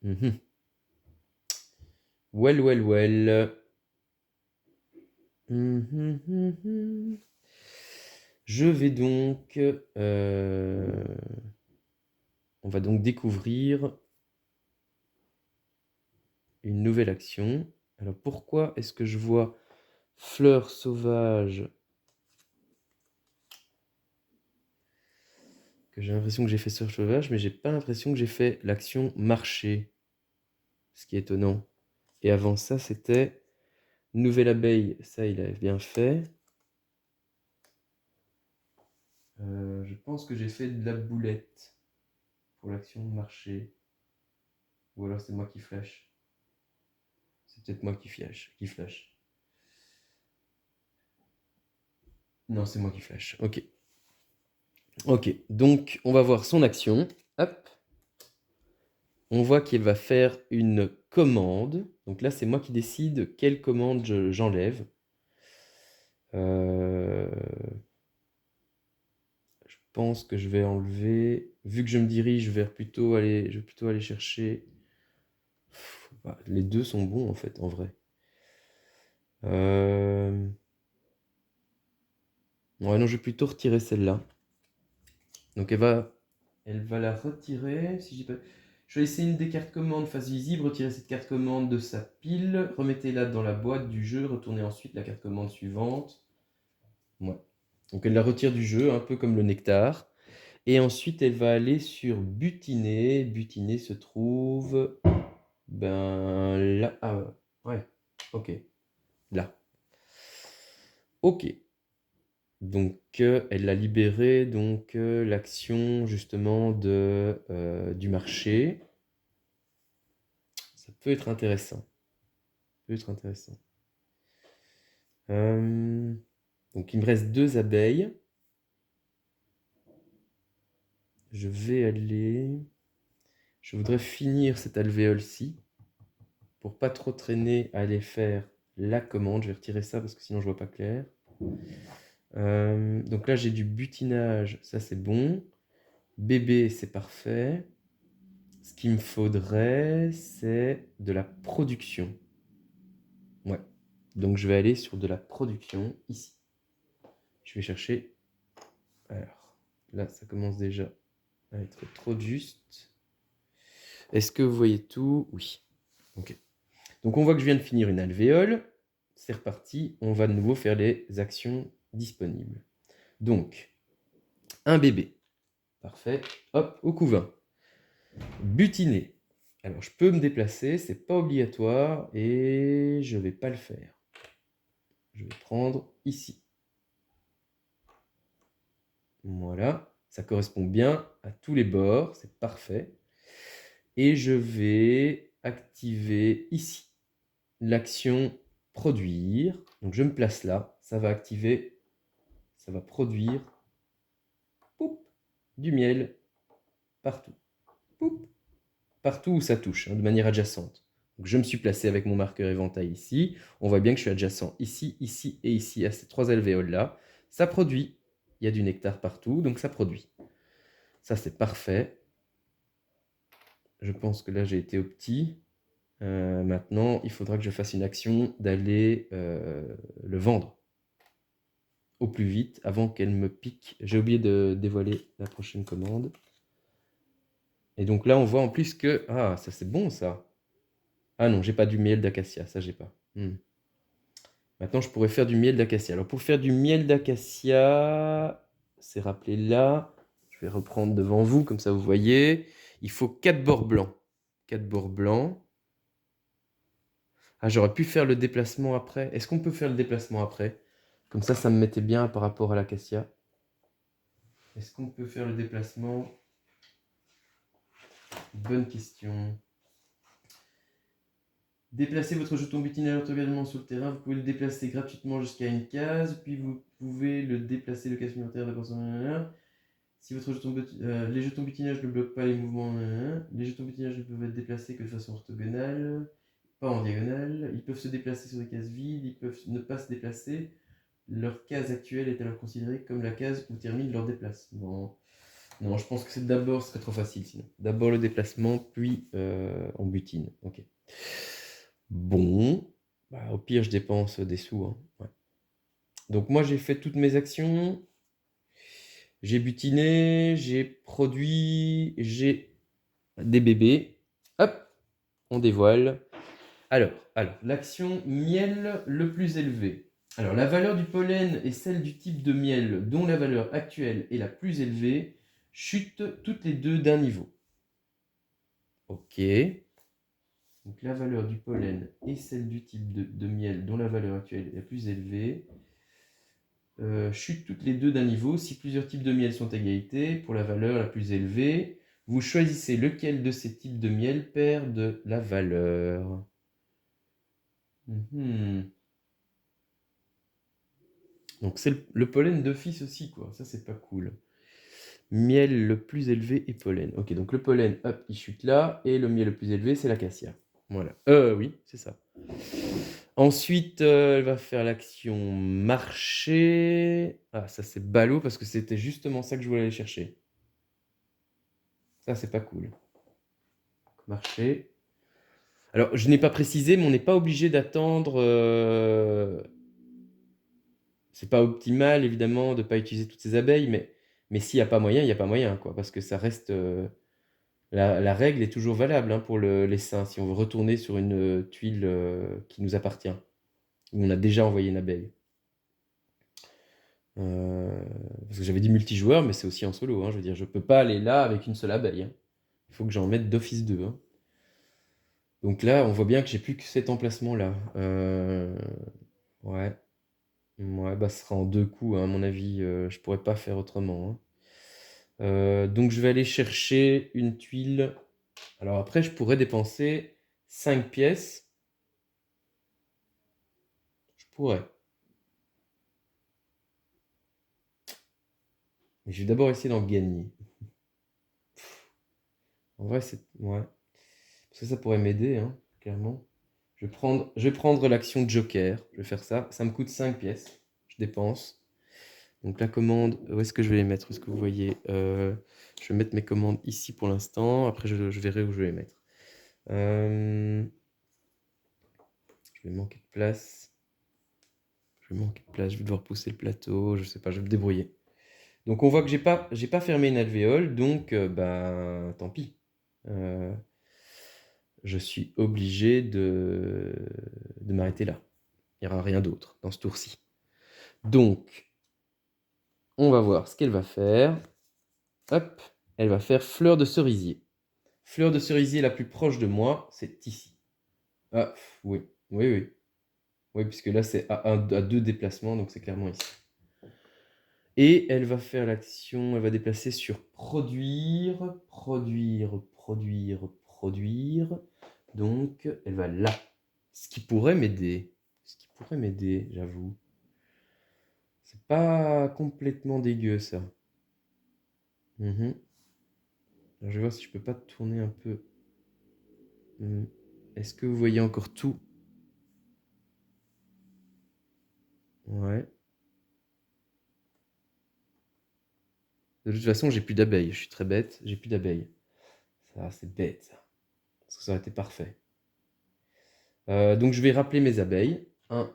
Mhm. Well, well, well. Mhm, mhm. Je vais donc... on va donc découvrir une nouvelle action. Alors pourquoi est-ce que je vois fleurs sauvages que j'ai l'impression que j'ai fait fleurs sauvages, mais j'ai pas l'impression que j'ai fait l'action marcher. Ce qui est étonnant. Et avant ça, c'était nouvelle abeille. Ça, il avait bien fait. Je pense que j'ai fait de la boulette pour l'action marcher. Ou alors c'est moi qui flash. C'est peut-être moi qui flash. Non, c'est moi qui flash. Ok. Ok. Donc, on va voir son action. Hop. On voit qu'il va faire une commande. Donc là, c'est moi qui décide quelle commande j'enlève. Je pense que je vais enlever, vu que je me dirige vers je vais plutôt aller chercher. Bah, les deux sont bons en fait, en vrai. Ouais, non, je vais plutôt retirer celle-là. Donc elle va la retirer. Si j'ai pas... Je vais essayer une des cartes commandes face visible, retirer cette carte commande de sa pile, remettez-la dans la boîte du jeu, retournez ensuite la carte commande suivante. Ouais. Donc elle la retire du jeu, un peu comme le nectar. Et ensuite elle va aller sur butiner. Butiner se trouve... Ben là... Ah ouais, ok. Là. Ok. Donc elle a libéré donc l'action justement du marché. Ça peut être intéressant. Ça peut être intéressant. Donc il me reste 2 abeilles. Je vais aller... Je voudrais finir cette alvéole-ci pour pas trop traîner à aller faire la commande. Je vais retirer ça parce que sinon je vois pas clair. Donc là j'ai du butinage, ça c'est bon. Bébé, c'est parfait. Ce qu'il me faudrait, c'est de la production. Ouais. Donc je vais aller sur de la production ici. Je vais chercher... Alors, là, ça commence déjà à être trop juste. Est-ce que vous voyez tout? Oui. Ok. Donc on voit que je viens de finir une alvéole. C'est reparti. On va de nouveau faire les actions disponibles. Donc, un bébé. Parfait. Hop, au couvain. Butiner. Alors, je peux me déplacer, c'est pas obligatoire et je vais pas le faire. Je vais prendre ici. Voilà, ça correspond bien à tous les bords, c'est parfait. Et je vais activer ici l'action produire. Donc je me place là, ça va activer, ça va produire poup, du miel partout. Poup, partout où ça touche, de manière adjacente. Donc je me suis placé avec mon marqueur éventail ici. On voit bien que je suis adjacent ici, ici et ici à ces 3 alvéoles-là. Ça produit. Il y a du nectar partout, donc ça produit. Ça, c'est parfait. Je pense que là, j'ai été au petit. Maintenant, il faudra que je fasse une action d'aller le vendre au plus vite avant qu'elle me pique. J'ai oublié de dévoiler la prochaine commande. Et donc là, on voit en plus que... Ah, ça c'est bon ça. Ah non, j'ai pas du miel d'acacia, ça j'ai pas. Maintenant, je pourrais faire du miel d'acacia. Alors pour faire du miel d'acacia, c'est rappelé là. Je vais reprendre devant vous, comme ça vous voyez. Il faut 4 bords blancs. 4 bords blancs. Ah, j'aurais pu faire le déplacement après. Est-ce qu'on peut faire le déplacement après? Comme ça me mettait bien par rapport à l'acacia. Est-ce qu'on peut faire le déplacement? Bonne question. Déplacez votre jeton butinaire automatiquement sur le terrain. Vous pouvez le déplacer gratuitement jusqu'à une case. Puis vous pouvez le déplacer le cas supplémentaire de personne. Si votre jeton les jetons butinage ne bloquent pas les mouvements. Les jetons butinage ne peuvent être déplacés que de façon orthogonale, pas en diagonale. Ils peuvent se déplacer sur des cases vides. Ils peuvent ne pas se déplacer. Leur case actuelle est alors considérée comme la case où termine leur déplacement. Non, je pense que c'est d'abord, ce serait trop facile sinon. D'abord le déplacement, puis on butine. Ok. Bon, bah, au pire, je dépense des sous. Hein. Ouais. Donc moi, j'ai fait toutes mes actions. J'ai butiné, j'ai produit, j'ai des bébés. Hop, on dévoile. Alors, l'action miel le plus élevé. Alors, la valeur du pollen et celle du type de miel dont la valeur actuelle est la plus élevée chutent toutes les deux d'un niveau. Ok. Donc, la valeur du pollen et celle du type de miel dont la valeur actuelle est la plus élevée chutent toutes les deux d'un niveau. Si plusieurs types de miel sont à égalité, pour la valeur la plus élevée, vous choisissez lequel de ces types de miel perd de la valeur. Donc c'est le pollen d'office aussi, quoi. Ça, c'est pas cool. Miel le plus élevé et pollen. Ok, donc le pollen, hop, il chute là. Et le miel le plus élevé, c'est l'acacia. Voilà. Oui, c'est ça. Ensuite, elle va faire l'action marcher. Ah, ça c'est ballot parce que c'était justement ça que je voulais aller chercher. Ça, c'est pas cool. Marcher. Alors, je n'ai pas précisé, mais on n'est pas obligé d'attendre. C'est pas optimal, évidemment, de ne pas utiliser toutes ces abeilles, mais s'il n'y a pas moyen, il n'y a pas moyen, quoi, parce que ça reste. La règle est toujours valable, hein, pour l'essaim, si on veut retourner sur une tuile qui nous appartient, où on a déjà envoyé une abeille. Parce que j'avais dit multijoueur, mais c'est aussi en solo, hein, je veux dire, je peux pas aller là avec une seule abeille, hein. Il faut que j'en mette d'office deux, hein. Donc là, on voit bien que j'ai plus que cet emplacement-là. Ouais. Ouais, bah, ce sera en deux coups, hein, à mon avis. Je pourrais pas faire autrement, hein. Donc je vais aller chercher une tuile. Alors après, je pourrais dépenser 5 pièces. Je pourrais. Mais je vais d'abord essayer d'en gagner. En vrai, c'est... Ouais. Parce que ça pourrait m'aider, hein, clairement. Je vais prendre l'action Joker. Je vais faire ça. Ça me coûte 5 pièces. Je dépense. Donc la commande, où est-ce que je vais les mettre? Est-ce que vous voyez? Je vais mettre mes commandes ici pour l'instant. Après, je verrai où je vais les mettre. Je vais manquer de place. Je vais manquer de place. Je vais devoir pousser le plateau. Je sais pas, je vais me débrouiller. Donc on voit que j'ai pas fermé une alvéole. Donc, ben, tant pis. Je suis obligé de m'arrêter là. Il n'y aura rien d'autre dans ce tour-ci. Donc, on va voir ce qu'elle va faire. Hop, elle va faire fleur de cerisier. Fleur de cerisier la plus proche de moi, c'est ici. Ah, oui, oui, oui. Oui, puisque là, c'est à deux déplacements, donc c'est clairement ici. Et elle va faire l'action, elle va déplacer sur produire, produire, produire, produire. Donc, elle va là. Ce qui pourrait m'aider. Ce qui pourrait m'aider, j'avoue. C'est pas complètement dégueu, ça. Mhm. Alors, je vais voir si je peux pas tourner un peu. Est-ce que vous voyez encore tout? Ouais. De toute façon, j'ai plus d'abeilles. Je suis très bête. J'ai plus d'abeilles. Ça, c'est bête, ça. Parce que ça aurait été parfait. Donc, je vais rappeler mes abeilles. 1,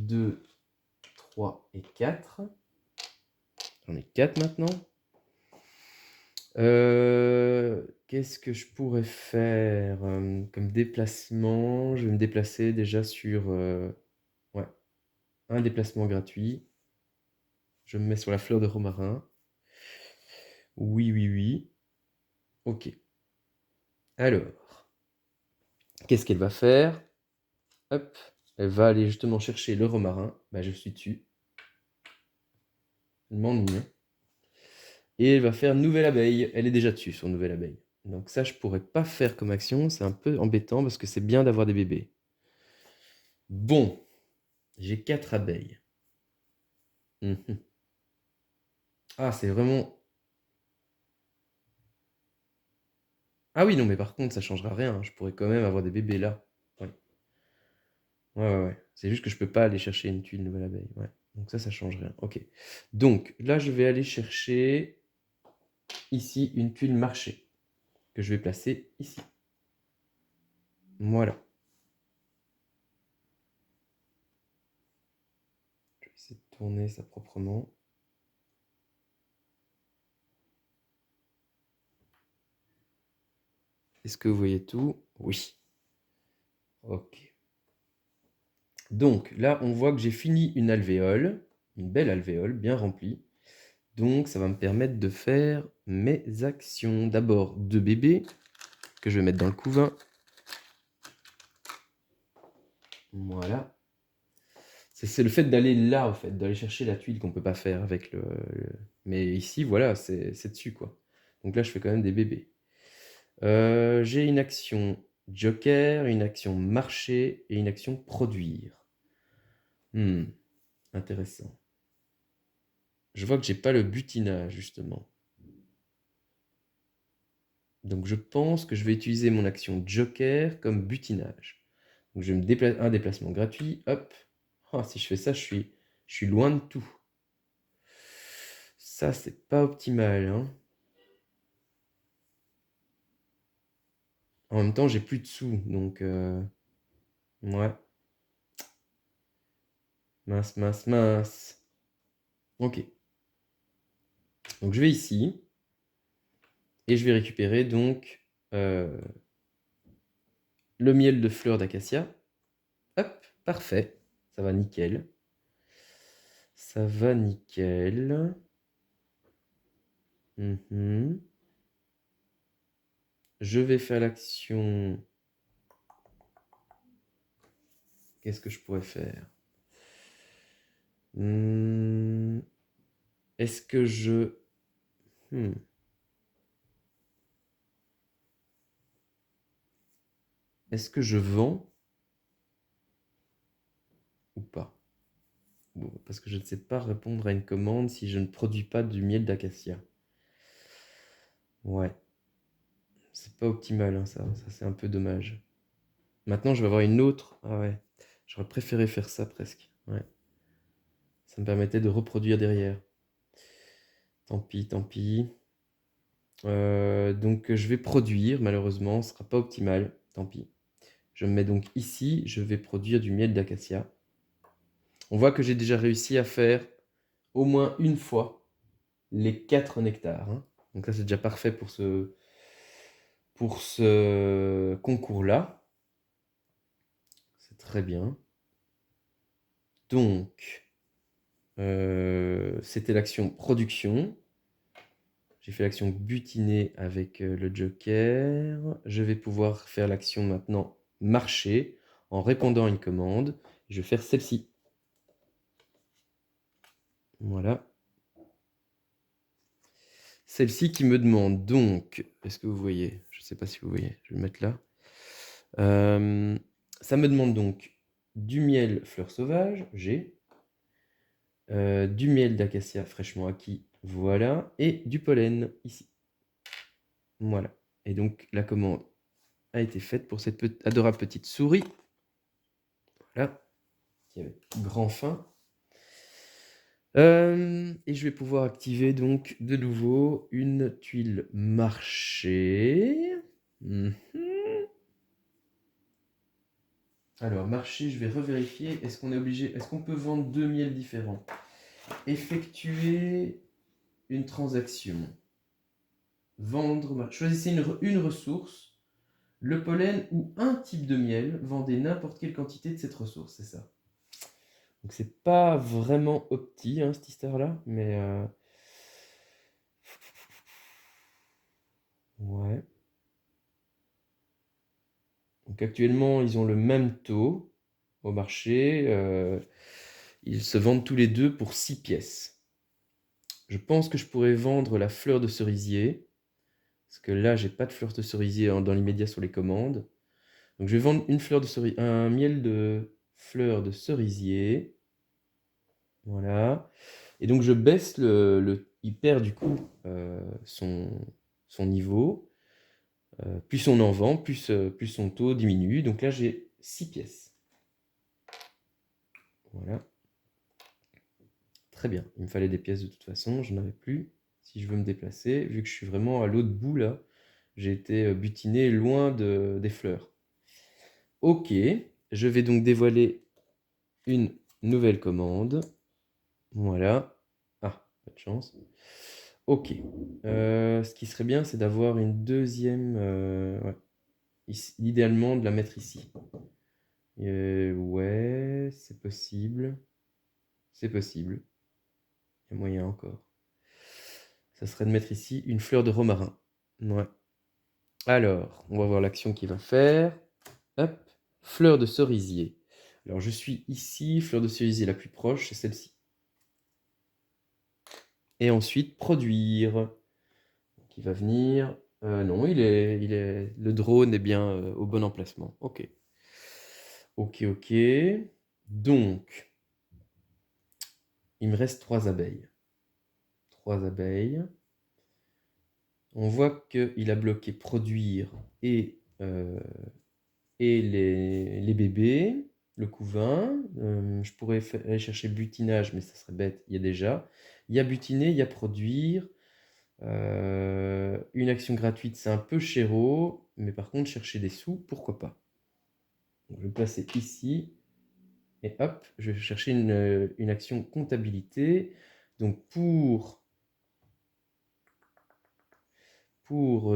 2, 3 et 4. J'en ai 4 maintenant. Qu'est-ce que je pourrais faire comme déplacement? Je vais me déplacer déjà sur ouais, un déplacement gratuit. Je me mets sur la fleur de romarin. Oui, oui, oui. Ok. Alors, qu'est-ce qu'elle va faire? Hop, elle va aller justement chercher le romarin. Bah, je suis dessus. Elle m'ennuie, hein. Et elle va faire nouvelle abeille. Elle est déjà dessus sur nouvelle abeille. Donc ça, je pourrais pas faire comme action. C'est un peu embêtant parce que c'est bien d'avoir des bébés. Bon, j'ai 4 abeilles. Mhm. Ah, c'est vraiment... Ah oui, non, mais par contre, ça changera rien, hein. Je pourrais quand même avoir des bébés là. Ouais, ouais, ouais, ouais. C'est juste que je peux pas aller chercher une tuile nouvelle abeille. Ouais. Donc ça change rien. Ok. Donc là, je vais aller chercher ici une tuile marché que je vais placer ici. Voilà. Je vais essayer de tourner ça proprement. Est-ce que vous voyez tout? Oui. Ok. Donc là, on voit que j'ai fini une alvéole, une belle alvéole bien remplie. Donc ça va me permettre de faire mes actions. D'abord 2 bébés que je vais mettre dans le couvain. Voilà. C'est le fait d'aller là, en fait, d'aller chercher la tuile qu'on peut pas faire avec Mais ici, voilà, c'est dessus, quoi. Donc là, je fais quand même des bébés. J'ai une action joker, une action marché et une action produire. Intéressant. Je vois que j'ai pas le butinage, justement. Donc je pense que je vais utiliser mon action joker comme butinage. Donc je vais me déplacer, un déplacement gratuit, hop. Oh, si je fais ça, je suis loin de tout. Ça, c'est pas optimal, hein. En même temps, j'ai plus de sous, donc ouais. Mince, mince, mince. Ok. Donc je vais ici et je vais récupérer donc le miel de fleurs d'acacia. Hop, parfait. Ça va nickel. Ça va nickel. Mhm. Je vais faire l'action. Qu'est-ce que je pourrais faire? Est-ce que je... Hmm. Est-ce que je vends ou pas? Bon, parce que je ne sais pas répondre à une commande si je ne produis pas du miel d'acacia. Ouais. C'est pas optimal, hein, ça. Ça, c'est un peu dommage. Maintenant, je vais avoir une autre. Ah ouais. J'aurais préféré faire ça presque. Ouais. Ça me permettait de reproduire derrière. Tant pis, tant pis. Donc, je vais produire. Malheureusement, ce sera pas optimal. Tant pis. Je me mets donc ici. Je vais produire du miel d'acacia. On voit que j'ai déjà réussi à faire au moins une fois les 4 nectars, hein. Donc ça, c'est déjà parfait pour ce concours-là. C'est très bien. Donc, c'était l'action production. J'ai fait l'action butiner avec le joker. Je vais pouvoir faire l'action maintenant marcher en répondant à une commande. Je vais faire celle-ci. Voilà. Celle-ci qui me demande donc, est-ce que vous voyez? Je ne sais pas si vous voyez, je vais le mettre là. Ça me demande donc du miel fleur sauvage, j'ai. Du miel d'acacia fraîchement acquis, voilà. Et du pollen, ici. Voilà. Et donc la commande a été faite pour cette adorable petite souris. Voilà. Qui avait grand faim. Et je vais pouvoir activer donc de nouveau une tuile marché. Alors, marché, je vais revérifier. Est-ce qu'on est obligé, est-ce qu'on peut vendre 2 miels différents? Effectuer une transaction. Vendre, choisissez une ressource, le pollen ou un type de miel. Vendez n'importe quelle quantité de cette ressource, c'est ça. Donc c'est pas vraiment opti, hein, cette histoire-là, mais ouais. Donc actuellement, ils ont le même taux au marché. Ils se vendent tous les deux pour 6 pièces. Je pense que je pourrais vendre la fleur de cerisier. Parce que là, j'ai pas de fleur de cerisier dans l'immédiat sur les commandes. Donc je vais vendre une fleur de cerisier, un miel de fleur de cerisier. Voilà. Et donc je baisse il perd du coup son niveau. Plus on en vend, plus son taux diminue. Donc là, j'ai 6 pièces. Voilà. Très bien. Il me fallait des pièces de toute façon. Je n'en avais plus. Si je veux me déplacer, vu que je suis vraiment à l'autre bout là, j'ai été butiné loin des fleurs. Ok. Je vais donc dévoiler une nouvelle commande. Voilà. Ah, pas de chance. Ok. Ce qui serait bien, c'est d'avoir une deuxième... ouais. Idéalement, de la mettre ici. Ouais, c'est possible. C'est possible. Il y a moyen encore. Ça serait de mettre ici une fleur de romarin. Ouais. Alors, on va voir l'action qu'il va faire. Hop. Fleur de cerisier. Alors, je suis ici. Fleur de cerisier la plus proche, c'est celle-ci. Et ensuite, produire. Donc, il va venir. Non, le drone est bien au bon emplacement. Ok. Ok, ok. Donc, il me reste 3 abeilles. 3 abeilles. On voit qu'il a bloqué produire et et les bébés, le couvain. Je pourrais aller chercher butinage, mais ça serait bête, il y a déjà. Il y a butiner, il y a produire. Une action gratuite, c'est un peu chéro, mais par contre, chercher des sous, pourquoi pas. Donc, je vais me placer ici, et hop, je vais chercher une action comptabilité. Donc, pour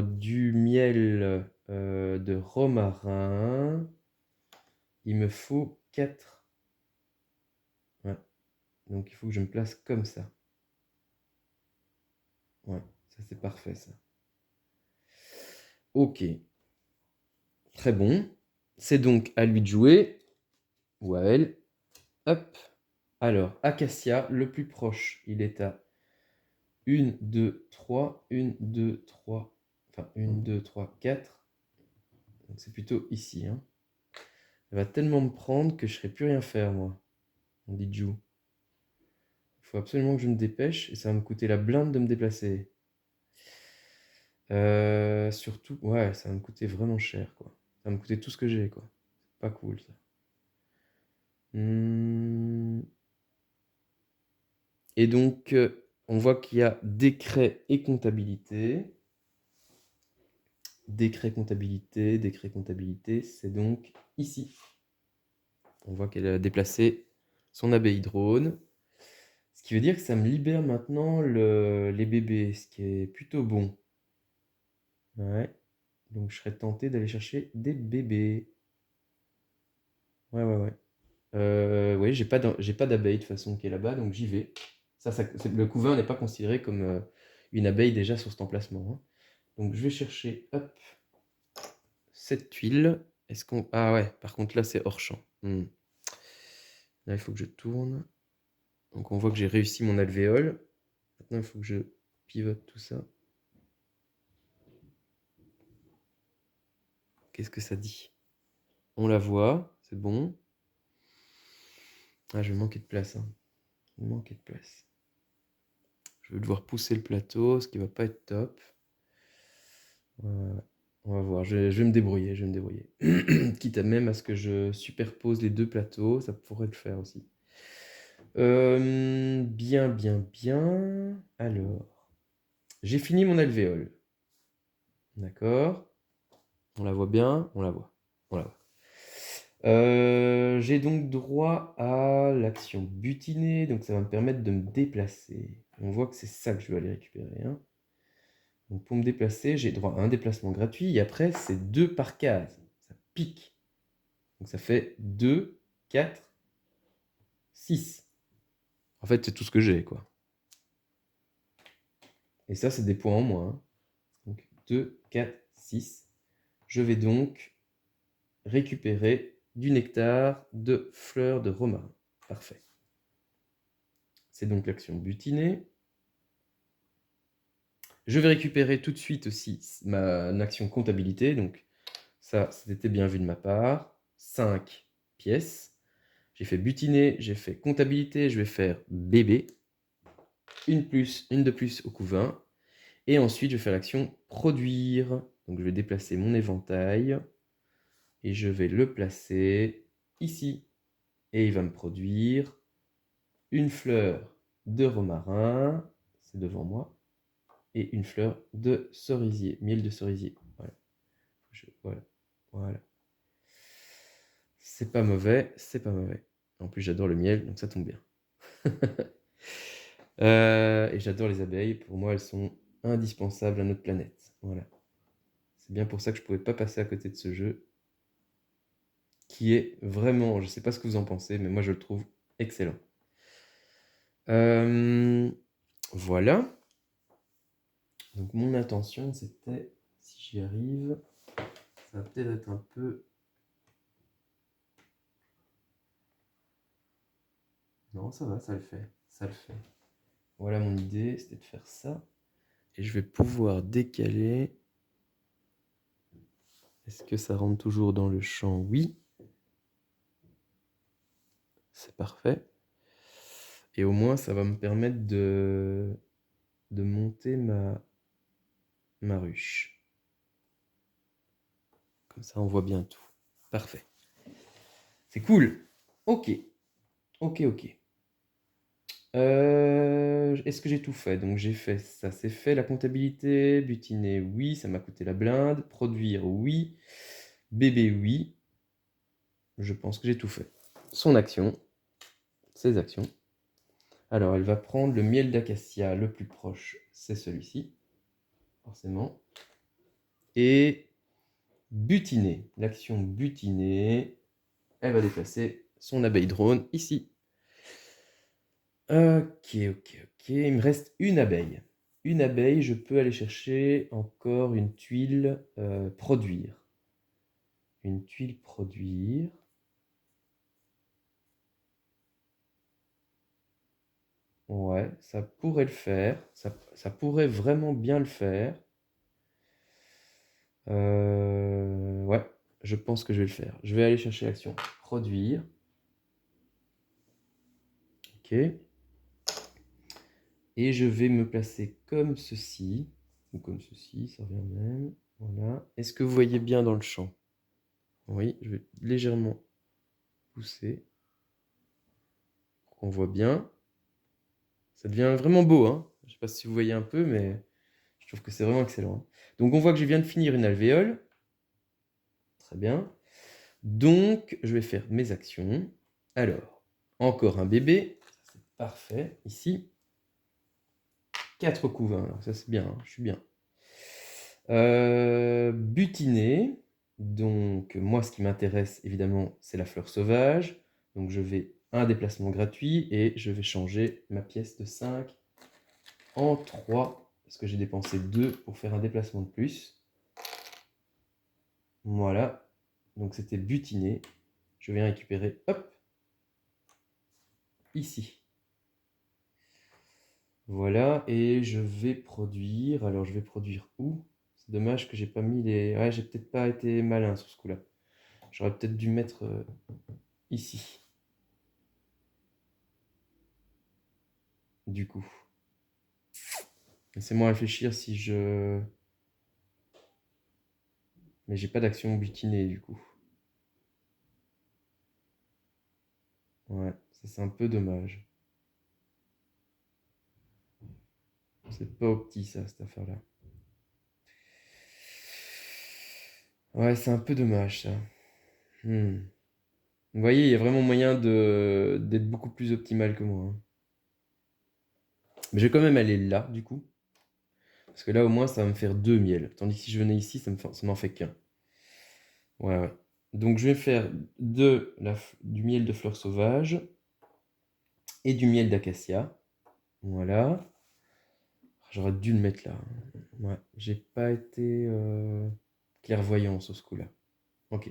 du miel de romarin, il me faut 4. Ouais. Donc, il faut que je me place comme ça. Ouais, ça c'est parfait, ça. Ok, très bon. C'est donc à lui de jouer, ou à elle. Hop. Alors, Acacia, le plus proche, il est à 1, 2, 3, 1, 2, 3, enfin 1, 2, 3, 4. Donc c'est plutôt ici, hein. Elle va tellement me prendre que je ne saurais plus rien faire, moi. On dit Jou. Il faut absolument que je me dépêche et ça va me coûter la blinde de me déplacer. Surtout, ouais, ça va me coûter vraiment cher, quoi. Ça va me coûter tout ce que j'ai, quoi. C'est pas cool, ça. Et donc, on voit qu'il y a décret et comptabilité. Décret comptabilité, c'est donc ici. On voit qu'elle a déplacé son abbaye drone. Ce qui veut dire que ça me libère maintenant les bébés, ce qui est plutôt bon. Ouais. Donc je serais tenté d'aller chercher des bébés. Ouais, ouais, ouais. Oui, j'ai pas d'abeille de toute façon qui est là-bas, donc j'y vais. Le couvain n'est pas considéré comme une abeille déjà sur cet emplacement, hein. Donc je vais chercher, hop, cette tuile. Est-ce qu'on... Ah ouais, par contre là c'est hors champ. Là il faut que je tourne. Donc on voit que j'ai réussi mon alvéole. Maintenant il faut que je pivote tout ça. Qu'est-ce que ça dit? On la voit, c'est bon. Ah, je vais manquer de place, hein. Je vais manquer de place. Je vais devoir pousser le plateau, ce qui va pas être top. On va voir, je vais me débrouiller, je vais me débrouiller. Quitte à même à ce que je superpose les deux plateaux, ça pourrait le faire aussi. Bien, bien, bien. Alors, j'ai fini mon alvéole. D'accord. On la voit bien, on la voit. On la voit. J'ai donc droit à l'action butiner, donc ça va me permettre de me déplacer. On voit que c'est ça que je vais aller récupérer, hein. Donc pour me déplacer, j'ai droit à un déplacement gratuit, et après, c'est 2 par case. Ça pique. Donc ça fait 2, 4, 6. En fait, c'est tout ce que j'ai, quoi. Et ça, c'est des points en moins, hein. Donc 2, 4, 6. Je vais donc récupérer du nectar de fleurs de romarin. Parfait. C'est donc l'action butiner. Je vais récupérer tout de suite aussi ma action comptabilité. Donc ça, c'était bien vu de ma part. 5 pièces. J'ai fait butiner, j'ai fait comptabilité, je vais faire bébé. Une de plus au couvain. Et ensuite, je vais faire l'action produire. Donc je vais déplacer mon éventail. Et je vais le placer ici. Et il va me produire une fleur de romarin. C'est devant moi. Et une fleur de cerisier, miel de cerisier. Voilà. Voilà. Voilà. C'est pas mauvais, c'est pas mauvais. En plus, j'adore le miel, donc ça tombe bien. Et j'adore les abeilles. Pour moi, elles sont indispensables à notre planète. Voilà. C'est bien pour ça que je pouvais pas passer à côté de ce jeu, qui est vraiment, je sais pas ce que vous en pensez, mais moi je le trouve excellent. Voilà. Donc mon intention, c'était, si j'y arrive, ça va peut-être être un peu... Non, ça va, ça le fait. Ça le fait. Voilà mon idée, c'était de faire ça. Et je vais pouvoir décaler. Est-ce que ça rentre toujours dans le champ? Oui. C'est parfait. Et au moins, ça va me permettre de monter ma ruche. Comme ça, on voit bien tout. Parfait. C'est cool. OK. OK, OK. Est-ce que j'ai tout fait? Donc j'ai fait ça, c'est fait. La comptabilité, butiner, oui, ça m'a coûté la blinde. Produire, oui. Bébé, oui. Je pense que j'ai tout fait. Son action, ses actions. Alors, elle va prendre le miel d'acacia le plus proche, c'est celui-ci, forcément. Et butiner, l'action butiner, elle va déplacer son abeille drone ici. Ok, ok, ok. Il me reste une abeille. Une abeille, je peux aller chercher encore une tuile produire. Une tuile produire. Ouais, ça pourrait le faire. Ça pourrait vraiment bien le faire. Ouais, je pense que je vais le faire. Je vais aller chercher l'action produire. Ok. Et je vais me placer comme ceci. Ou comme ceci, ça revient même. Voilà. Est-ce que vous voyez bien dans le champ? Oui, je vais légèrement pousser pour qu'on voit bien. Ça devient vraiment beau, hein. Je ne sais pas si vous voyez un peu, mais je trouve que c'est vraiment excellent. Donc on voit que je viens de finir une alvéole. Très bien. Donc je vais faire mes actions. Alors, encore un bébé. C'est parfait. Ici. 4 couvains. Alors ça c'est bien, hein, je suis bien. Butiner. Donc moi ce qui m'intéresse évidemment c'est la fleur sauvage. Donc je vais un déplacement gratuit et je vais changer ma pièce de 5 en 3 parce que j'ai dépensé 2 pour faire un déplacement de plus. Voilà. Donc c'était butiner. Je viens récupérer, hop, ici. Voilà, et je vais produire. Alors je vais produire où? C'est dommage que j'ai pas mis les... Ouais, j'ai peut-être pas été malin sur ce coup-là. J'aurais peut-être dû mettre ici. Du coup. Laissez-moi réfléchir si je... Mais j'ai pas d'action butinée du coup. Ouais, ça c'est un peu dommage. C'est pas opti ça, cette affaire-là. Ouais, c'est un peu dommage ça. Hmm. Vous voyez, il y a vraiment moyen d'être beaucoup plus optimal que moi, hein. Mais je vais quand même aller là, du coup. Parce que là, au moins, ça va me faire 2 miels. Tandis que si je venais ici, ça m'en fait qu'un. Ouais, ouais. Donc, je vais faire du miel de fleurs sauvages et du miel d'acacia. Voilà. J'aurais dû le mettre là. Ouais, j'ai pas été clairvoyant sur ce coup-là. Ok.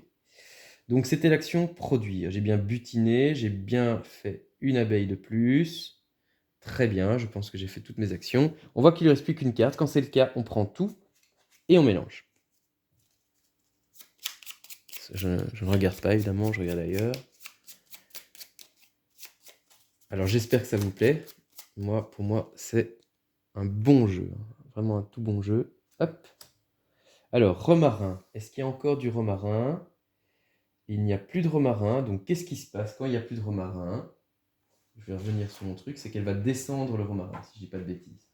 Donc, c'était l'action produire. J'ai bien butiné, j'ai bien fait une abeille de plus. Très bien, je pense que j'ai fait toutes mes actions. On voit qu'il ne reste plus qu'une carte. Quand c'est le cas, on prend tout et on mélange. Je ne regarde pas, évidemment, je regarde ailleurs. Alors, j'espère que ça vous plaît. Pour moi, c'est un bon jeu. Vraiment un tout bon jeu. Hop. Alors, romarin. Est-ce qu'il y a encore du romarin? Il n'y a plus de romarin. Donc, qu'est-ce qui se passe quand il n'y a plus de romarin? Je vais revenir sur mon truc. C'est qu'elle va descendre le romarin, si je dis pas de bêtises.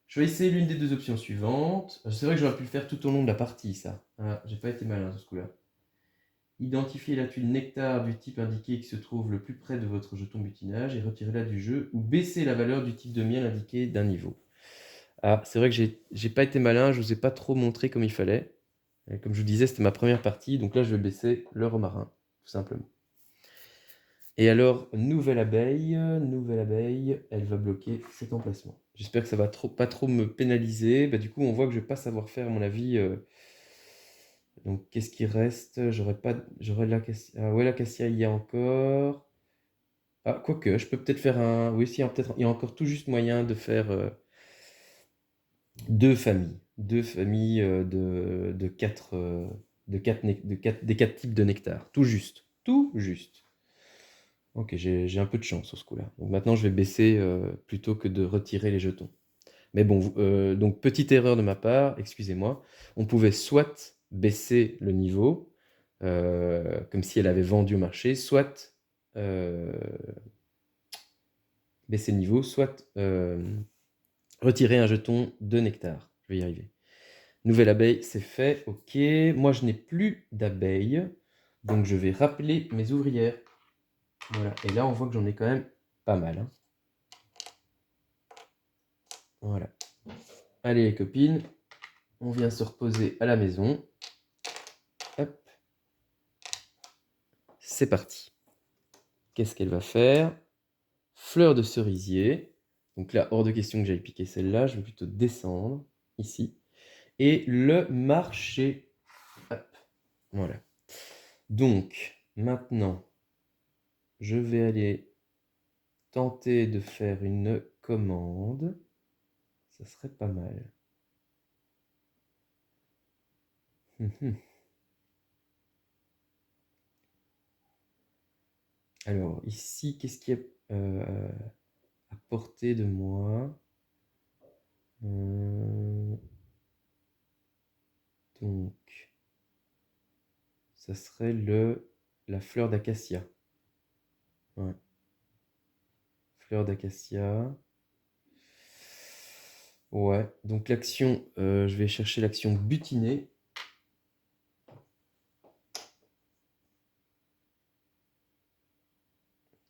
Je vais essayer l'une des deux options suivantes. C'est vrai que j'aurais pu le faire tout au long de la partie, ça. Ah, j'ai pas été malin sur ce coup-là. Identifiez la tuile nectar du type indiqué qui se trouve le plus près de votre jeton butinage et retirez-la du jeu ou baissez la valeur du type de miel indiqué d'un niveau. Ah, c'est vrai que j'ai pas été malin, je vous ai pas trop montré comme il fallait. Et comme je vous disais, c'était ma première partie, donc là je vais baisser le romarin, tout simplement. Et alors, nouvelle abeille, elle va bloquer cet emplacement. J'espère que ça va pas trop me pénaliser. Bah, du coup, on voit que je vais pas savoir faire, à mon avis. Donc, qu'est-ce qui reste? J'aurais de l'acacia. Ah ouais, l'acacia, il y a encore. Ah, quoique, je peux peut-être faire un. Oui, si, il y a encore tout juste moyen de faire deux familles. Deux familles de quatre, des quatre types de nectar. Tout juste. Tout juste. Ok, j'ai un peu de chance sur ce coup-là. Donc maintenant, je vais baisser plutôt que de retirer les jetons. Mais bon, donc petite erreur de ma part, excusez-moi. On pouvait soit baisser le niveau, comme si elle avait vendu au marché, soit baisser le niveau, soit retirer un jeton de nectar. Je vais y arriver. Nouvelle abeille, c'est fait. Ok. Moi, je n'ai plus d'abeilles. Donc, je vais rappeler mes ouvrières. Voilà. Et là, on voit que j'en ai quand même pas mal, hein. Voilà. Allez, les copines. On vient se reposer à la maison. Hop. C'est parti. Qu'est-ce qu'elle va faire? Fleur de cerisier. Donc là, hors de question que j'aille piquer celle-là. Je vais plutôt descendre ici. Et le marché. Hop. Voilà. Donc, maintenant, je vais aller tenter de faire une commande. Ça serait pas mal. Alors, ici, qu'est-ce qu'il y a à portée de moi? Donc, ça serait la fleur d'acacia. Ouais. Fleur d'acacia. Ouais, donc l'action, je vais chercher l'action butiner.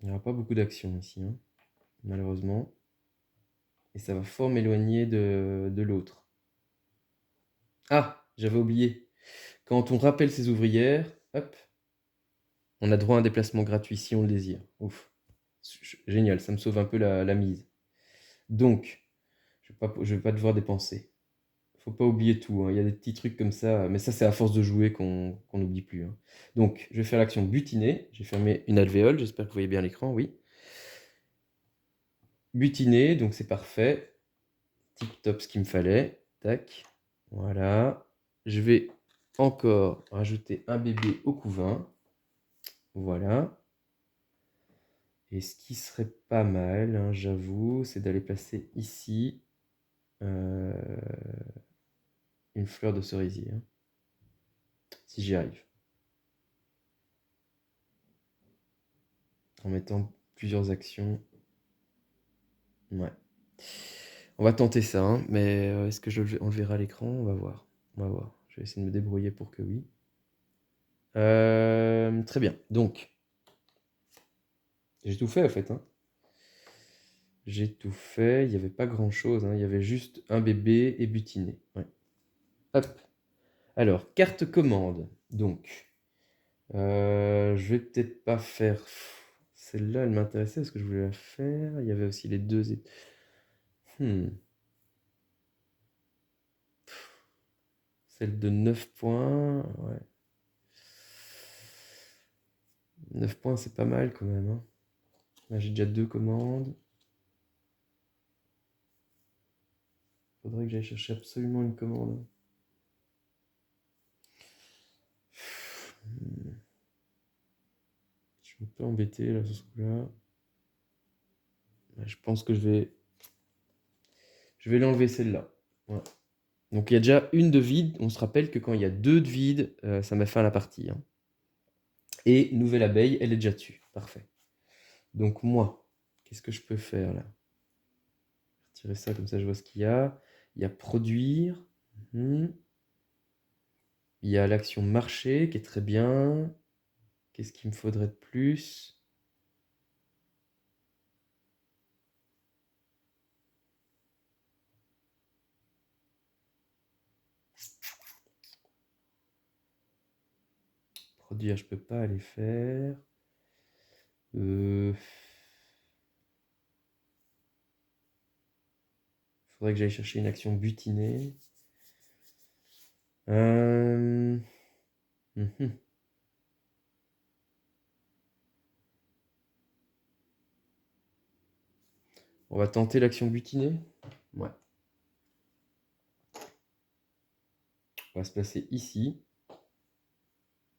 Il n'y aura pas beaucoup d'actions ici, hein, malheureusement. Et ça va fort m'éloigner de l'autre. Ah, j'avais oublié. Quand on rappelle ses ouvrières, hop, on a droit à un déplacement gratuit si on le désire. Ouf. Génial, ça me sauve un peu la mise. Donc, je vais pas devoir dépenser. Faut pas oublier tout, hein. Il y a des petits trucs comme ça, mais ça c'est à force de jouer qu'on n'oublie plus, hein. Donc, je vais faire l'action butiner. J'ai fermé une alvéole, j'espère que vous voyez bien l'écran, oui. Butiner, donc c'est parfait. Tip top ce qu'il me fallait. Tac. Voilà. Je vais encore rajouter un bébé au couvain. Voilà. Et ce qui serait pas mal, hein, j'avoue, c'est d'aller placer ici une fleur de cerisier, hein, si j'y arrive. En mettant plusieurs actions. Ouais. On va tenter ça, hein, mais est-ce que on le verra à l'écran? On va voir. On va voir. Je vais essayer de me débrouiller pour que oui. Très bien. Donc, j'ai tout fait en fait, hein. J'ai tout fait. Il n'y avait pas grand-chose, hein. Il y avait juste un bébé et butiner. Ouais. Hop. Alors, carte commande. Donc, je vais peut-être pas faire. Celle-là, elle m'intéressait parce que je voulais la faire. Il y avait aussi les deux. Hmm. Celle de 9 points. Ouais. 9 points, c'est pas mal quand même, hein. Là, j'ai déjà deux commandes. Faudrait que j'aille chercher absolument une commande. Je suis un peu embêté là sur ce coup-là. Je pense que je vais l'enlever celle-là. Ouais. Donc il y a déjà une de vide. On se rappelle que quand il y a deux de vide, ça met fin à la partie, hein. Et nouvelle abeille, elle est déjà dessus. Parfait. Donc moi, qu'est-ce que je peux faire là? Retirer ça, comme ça je vois ce qu'il y a. Il y a produire. Il y a l'action marché qui est très bien. Qu'est-ce qu'il me faudrait de plus? Produire, je peux pas aller faire. Faudrait que j'aille chercher une action butinée. Mhm. On va tenter l'action butinée. Ouais. On va se placer ici.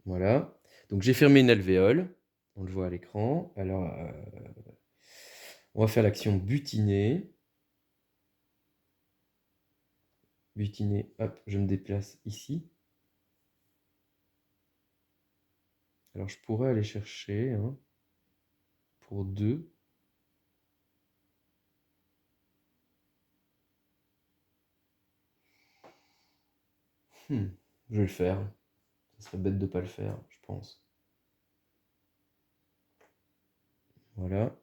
Voilà. Donc j'ai fermé une alvéole. On le voit à l'écran. Alors, on va faire l'action butiner. Butiner, hop, je me déplace ici. Alors je pourrais aller chercher hein, pour 2. Je vais le faire. Ça serait bête de ne pas le faire, je pense. Voilà.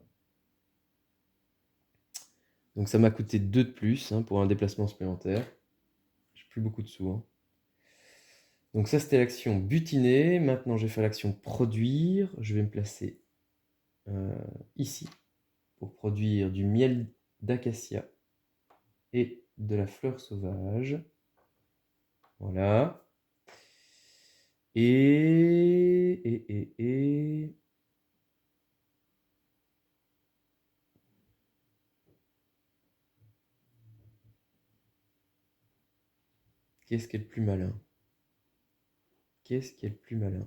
Donc ça m'a coûté 2 de plus hein, pour un déplacement supplémentaire. J'ai plus beaucoup de sous. Hein. Donc ça c'était l'action butiner. Maintenant je vais faire l'action produire. Je vais me placer ici pour produire du miel d'acacia et de la fleur sauvage. Voilà. Et... Qu'est-ce qui est le plus malin? Qu'est-ce qui est le plus malin?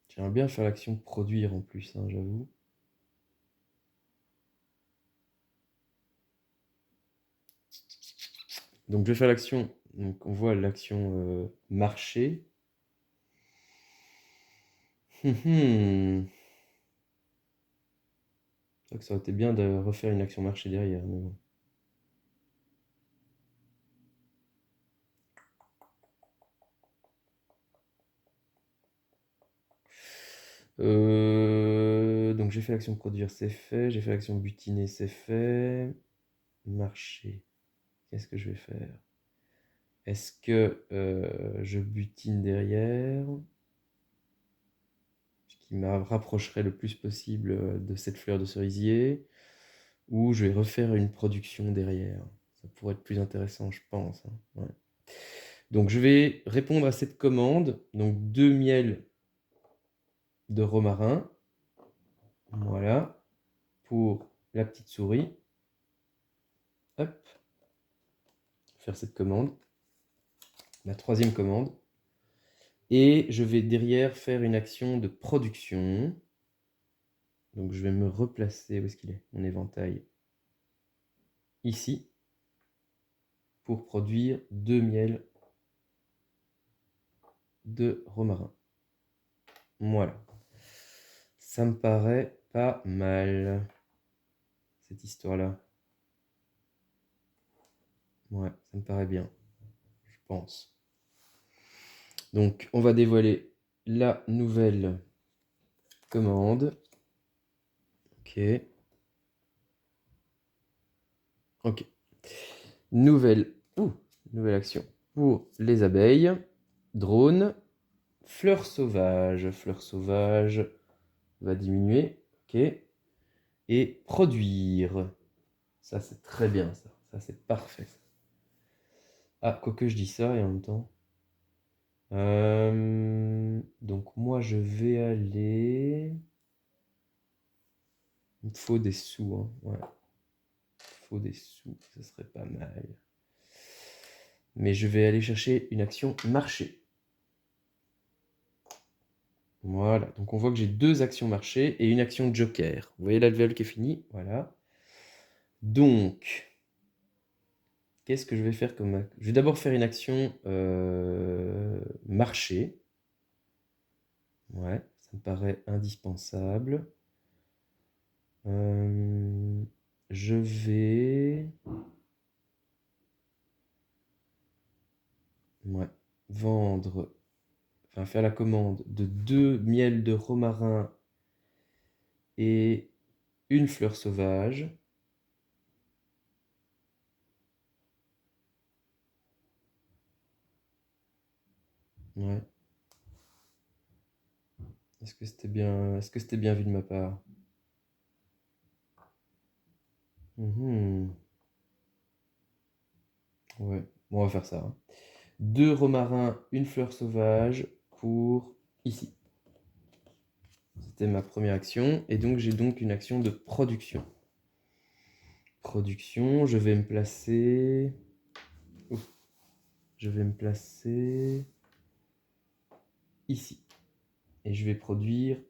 J'aimerais bien faire l'action produire en plus, hein, j'avoue. Donc je vais faire l'action. Donc on voit l'action marché. Donc ça aurait été bien de refaire une action marché derrière, mais bon. Donc j'ai fait l'action produire, c'est fait. J'ai fait l'action butiner, c'est fait. Marché. Qu'est-ce que je vais faire? Est-ce que je butine derrière? Ce qui me rapprocherait le plus possible de cette fleur de cerisier. Ou je vais refaire une production derrière. Ça pourrait être plus intéressant, je pense. Hein. Ouais. Donc je vais répondre à cette commande. Donc 2 miels de romarin. Voilà. Pour la petite souris. Hop. Faire cette commande. La troisième commande. Et je vais derrière faire une action de production. Donc je vais me replacer. Où est-ce qu'il est? Mon éventail. Ici. Pour produire 2 miels de romarin. Voilà. Ça me paraît pas mal, cette histoire-là. Ouais, ça me paraît bien, je pense. Donc, on va dévoiler la nouvelle commande. Ok. Ok. Nouvelle action pour les abeilles. Drone. Fleur sauvage. Fleur sauvage va diminuer. Ok. Et produire. Ça, c'est très bien, ça. Ça, c'est parfait. Ah, quoique je dis ça et en même temps... donc moi je vais aller... Il me faut des sous, hein. Ouais. Il faut des sous, ça serait pas mal. Mais je vais aller chercher une action marché. Voilà, donc on voit que j'ai 2 actions marché et une action joker. Vous voyez la level qui est finie? Voilà. Donc, qu'est-ce que je vais faire comme... Je vais d'abord faire une action marché. Ouais, ça me paraît indispensable. Je vais... Ouais, vendre... Enfin, faire la commande de 2 miels de romarin et une fleur sauvage. Ouais. Est-ce que c'était bien vu de ma part? Ouais, bon, on va faire ça. Hein. 2 romarins, une fleur sauvage pour ici. C'était ma première action. Et donc, j'ai donc une action de production. Production, je vais me placer... Ouf. Je vais me placer ici. Et je vais produire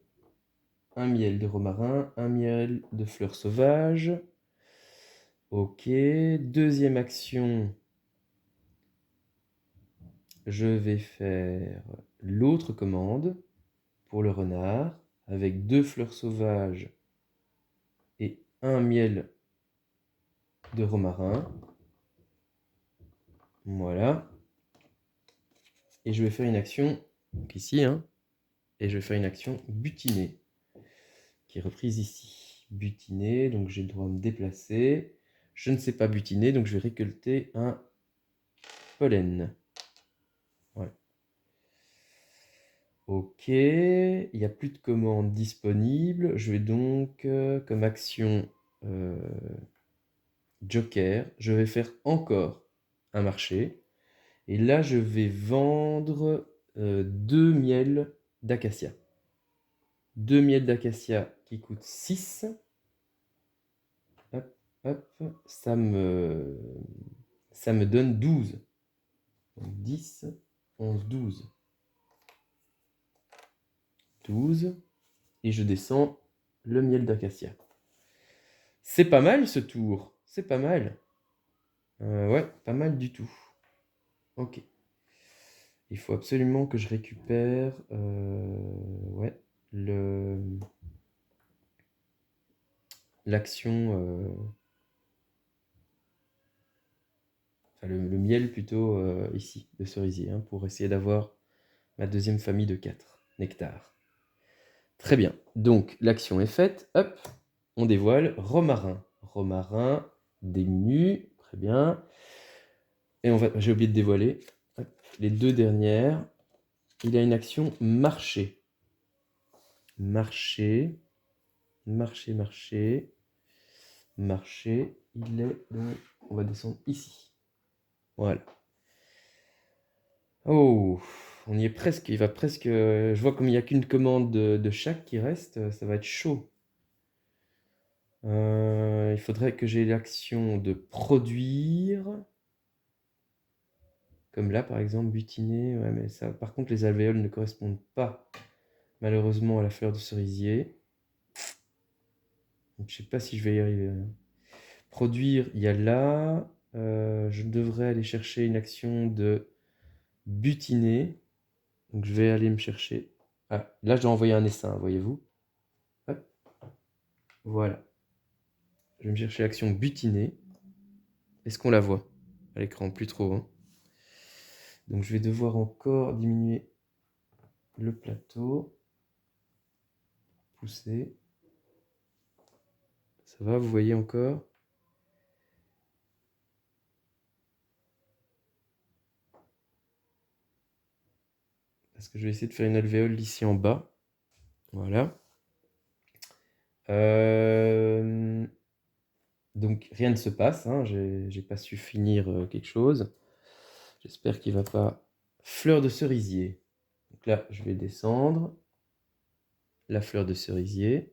un miel de romarin, un miel de fleurs sauvages. OK. Deuxième action, je vais faire l'autre commande pour le renard avec 2 fleurs sauvages et un miel de romarin. Voilà. Et je vais faire une action, donc ici, hein, et je vais faire une action butinée, qui est reprise ici. Butiner, donc j'ai le droit de me déplacer. Je ne sais pas butiner, donc je vais récolter un pollen. Ouais. OK, il n'y a plus de commandes disponibles. Je vais donc, comme action joker, je vais faire encore un marché. Et là, je vais vendre 2 miels d'acacia. 2 miels d'acacia qui coûtent 6. Hop, hop, ça me donne 12. Donc 10, 11, 12. 12. Et je descends le miel d'acacia. C'est pas mal ce tour. C'est pas mal. Ouais, pas mal du tout. Ok. Il faut absolument que je récupère ouais, l'action, enfin le miel plutôt ici, de cerisier, hein, pour essayer d'avoir ma deuxième famille de 4 nectars. Très bien. Donc l'action est faite. Hop, on dévoile romarin. Romarin diminue. Très bien. Et j'ai oublié de dévoiler hop, les 2 dernières. Il a une action marché. Marché. Marché, marché. Marché. Il est donc... On va descendre ici. Voilà. Oh, on y est presque. Il va presque... Je vois comme il n'y a qu'une commande de chaque qui reste. Ça va être chaud. Il faudrait que j'ai l'action de produire. Comme là, par exemple, butiner. Ouais, mais ça, par contre, les alvéoles ne correspondent pas, malheureusement, à la fleur de cerisier. Donc, je sais pas si je vais y arriver. Produire, il y a là. Je devrais aller chercher une action de butiner. Donc, je vais aller me chercher. Ah, là, je dois envoyer un essaim, voyez-vous. Hop. Voilà. Je vais me chercher l'action butiner. Est-ce qu'on la voit à l'écran? Plus trop, hein. Donc, je vais devoir encore diminuer le plateau. Pousser. Ça va, vous voyez encore? Parce que je vais essayer de faire une alvéole ici en bas. Voilà. Donc rien ne se passe, hein. J'ai pas su finir quelque chose. J'espère qu'il va pas... Fleur de cerisier. Donc là, je vais descendre. La fleur de cerisier.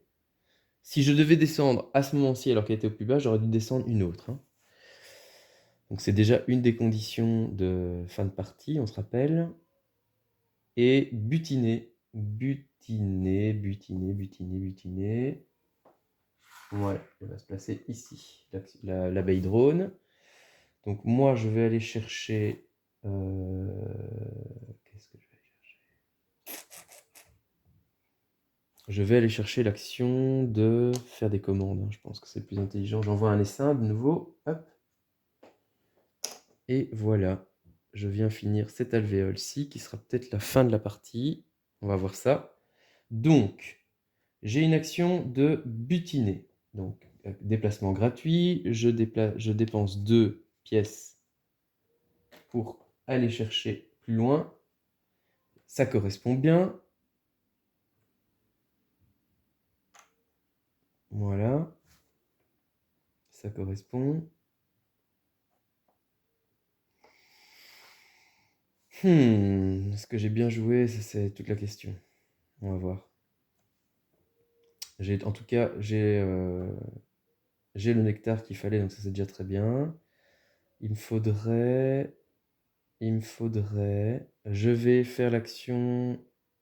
Si je devais descendre à ce moment-ci alors qu'elle était au plus bas, j'aurais dû descendre une autre, hein. Donc c'est déjà une des conditions de fin de partie, on se rappelle. Et butiner. Butiner, butiner, butiner, butiner. Voilà, elle va se placer ici, l'abeille drone. Donc moi, je vais aller chercher... qu'est-ce que je vais aller chercher? Je vais aller chercher l'action de faire des commandes, hein. Je pense que c'est le plus intelligent. J'envoie un essaim de nouveau. Hop. Et voilà. Je viens finir cette alvéole-ci, qui sera peut-être la fin de la partie. On va voir ça. Donc, j'ai une action de butiner. Donc, déplacement gratuit. Je dépense 2 pièces pour aller chercher plus loin. Ça correspond bien. Voilà. Ça correspond. Est-ce que j'ai bien joué? Ça, c'est toute la question. On va voir. En tout cas, j'ai le nectar qu'il fallait, donc ça c'est déjà très bien. Il me faudrait... Je vais faire l'action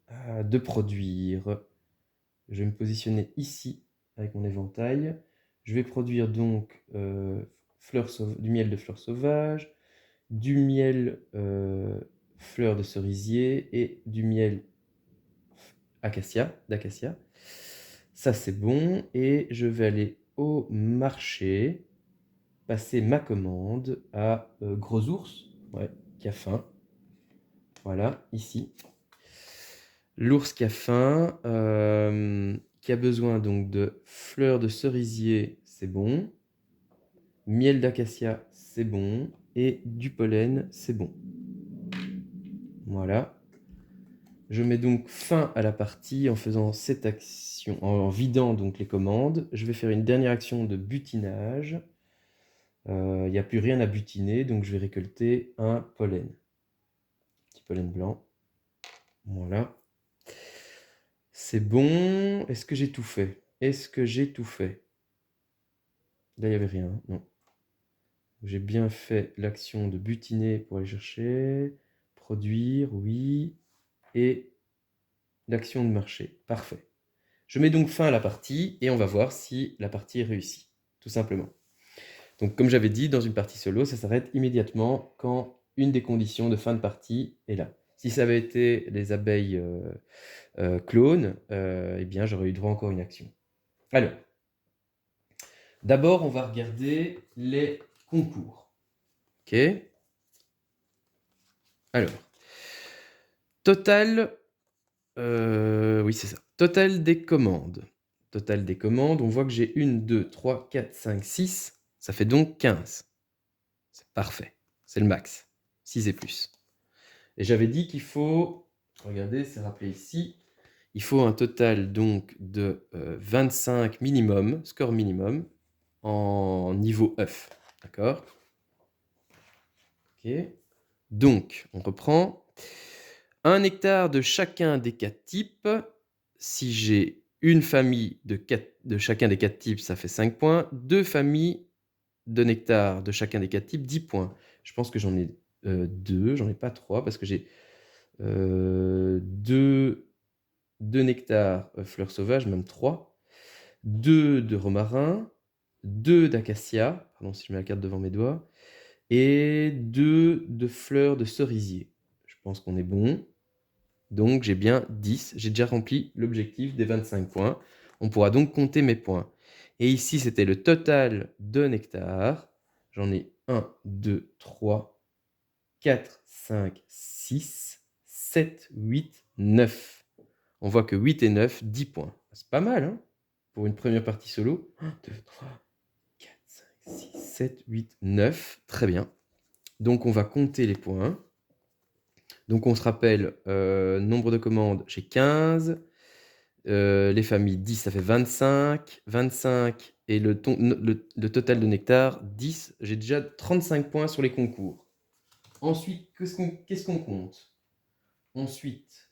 de produire. Je vais me positionner ici avec mon éventail. Je vais produire donc du miel de fleurs sauvages, du miel fleur de cerisier et du miel d'acacia. Ça, c'est bon. Et je vais aller au marché, passer ma commande à Gros Ours, ouais, qui a faim. Voilà, ici. L'ours qui a faim, qui a besoin donc de fleurs de cerisier, c'est bon. Miel d'acacia, c'est bon. Et du pollen, c'est bon. Voilà. Je mets donc fin à la partie en faisant cette action, en vidant donc les commandes. Je vais faire une dernière action de butinage. Il n'y a plus rien à butiner, donc je vais récolter un pollen. Petit pollen blanc. Voilà. C'est bon. Est-ce que j'ai tout fait? Est-ce que j'ai tout fait? Là, il n'y avait rien, non. J'ai bien fait l'action de butiner pour aller chercher. Produire, oui. Et l'action de marcher. Parfait. Je mets donc fin à la partie et on va voir si la partie est réussie, tout simplement. Donc comme j'avais dit, dans une partie solo, ça s'arrête immédiatement quand une des conditions de fin de partie est là. Si ça avait été les abeilles clones, eh bien j'aurais eu droit encore à une action. Alors, d'abord on va regarder les concours. Ok. Alors, total, oui c'est ça. Total des commandes. Total des commandes, on voit que j'ai 1, 2, 3, 4, 5, 6. Ça fait donc 15. C'est parfait. C'est le max. 6 et plus. Et j'avais dit qu'il faut, regardez, c'est rappelé ici, il faut un total donc de 25 minimum, score minimum, en niveau œuf. D'accord? Ok. Donc, on reprend. Un nectar de chacun des 4 types. Si j'ai une famille de chacun des 4 types, ça fait 5 points. 2 familles de nectar de chacun des 4 types, 10 points. Je pense que j'en ai 2, j'en ai pas 3, parce que j'ai 2 nectars fleurs sauvages, même 3. 2 de romarin, 2 d'acacia, pardon si je mets la carte devant mes doigts, et 2 de fleurs de cerisier. Je pense qu'on est bon. Donc j'ai bien 10. J'ai déjà rempli l'objectif des 25 points. On pourra donc compter mes points. Et ici, c'était le total de nectar. J'en ai 1, 2, 3, 4, 5, 6, 7, 8, 9. On voit que 8 et 9, 10 points. C'est pas mal, hein, pour une première partie solo. 1, 2, 3, 4, 5, 6, 7, 8, 9. Très bien. Donc on va compter les points. Donc on se rappelle, nombre de commandes, j'ai 15. Les familles, 10, ça fait 25. 25 et le total de nectar, 10. J'ai déjà 35 points sur les concours. Ensuite, qu'est-ce qu'on compte? Ensuite,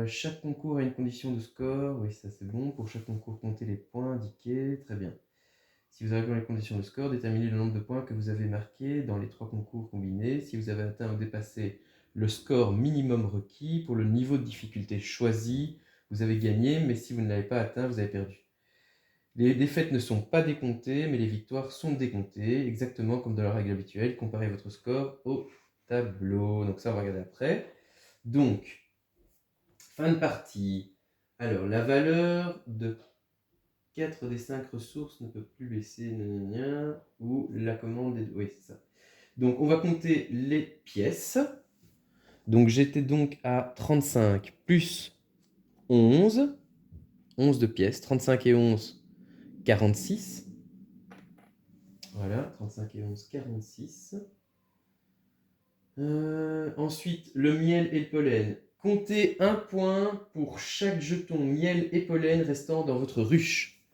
chaque concours a une condition de score. Oui, ça c'est bon. Pour chaque concours, comptez les points indiqués. Très bien. Si vous arrivez dans les conditions de score, déterminez le nombre de points que vous avez marqués dans les 3 concours combinés. Si vous avez atteint ou dépassé le score minimum requis pour le niveau de difficulté choisi, vous avez gagné, mais si vous ne l'avez pas atteint, vous avez perdu. Les défaites ne sont pas décomptées, mais les victoires sont décomptées, exactement comme dans la règle habituelle. Comparez votre score au tableau. Donc ça, on va regarder après. Donc, fin de partie. Alors, la valeur de 4 des 5 ressources ne peut plus baisser, ou la commande est... Oui, c'est ça. Donc, on va compter les pièces. Donc, j'étais donc à 35 plus 11. 11 de pièces. 35 et 11, 46. Voilà, 35 et 11, 46. Ensuite, le miel et le pollen. Comptez un point pour chaque jeton miel et pollen restant dans votre ruche.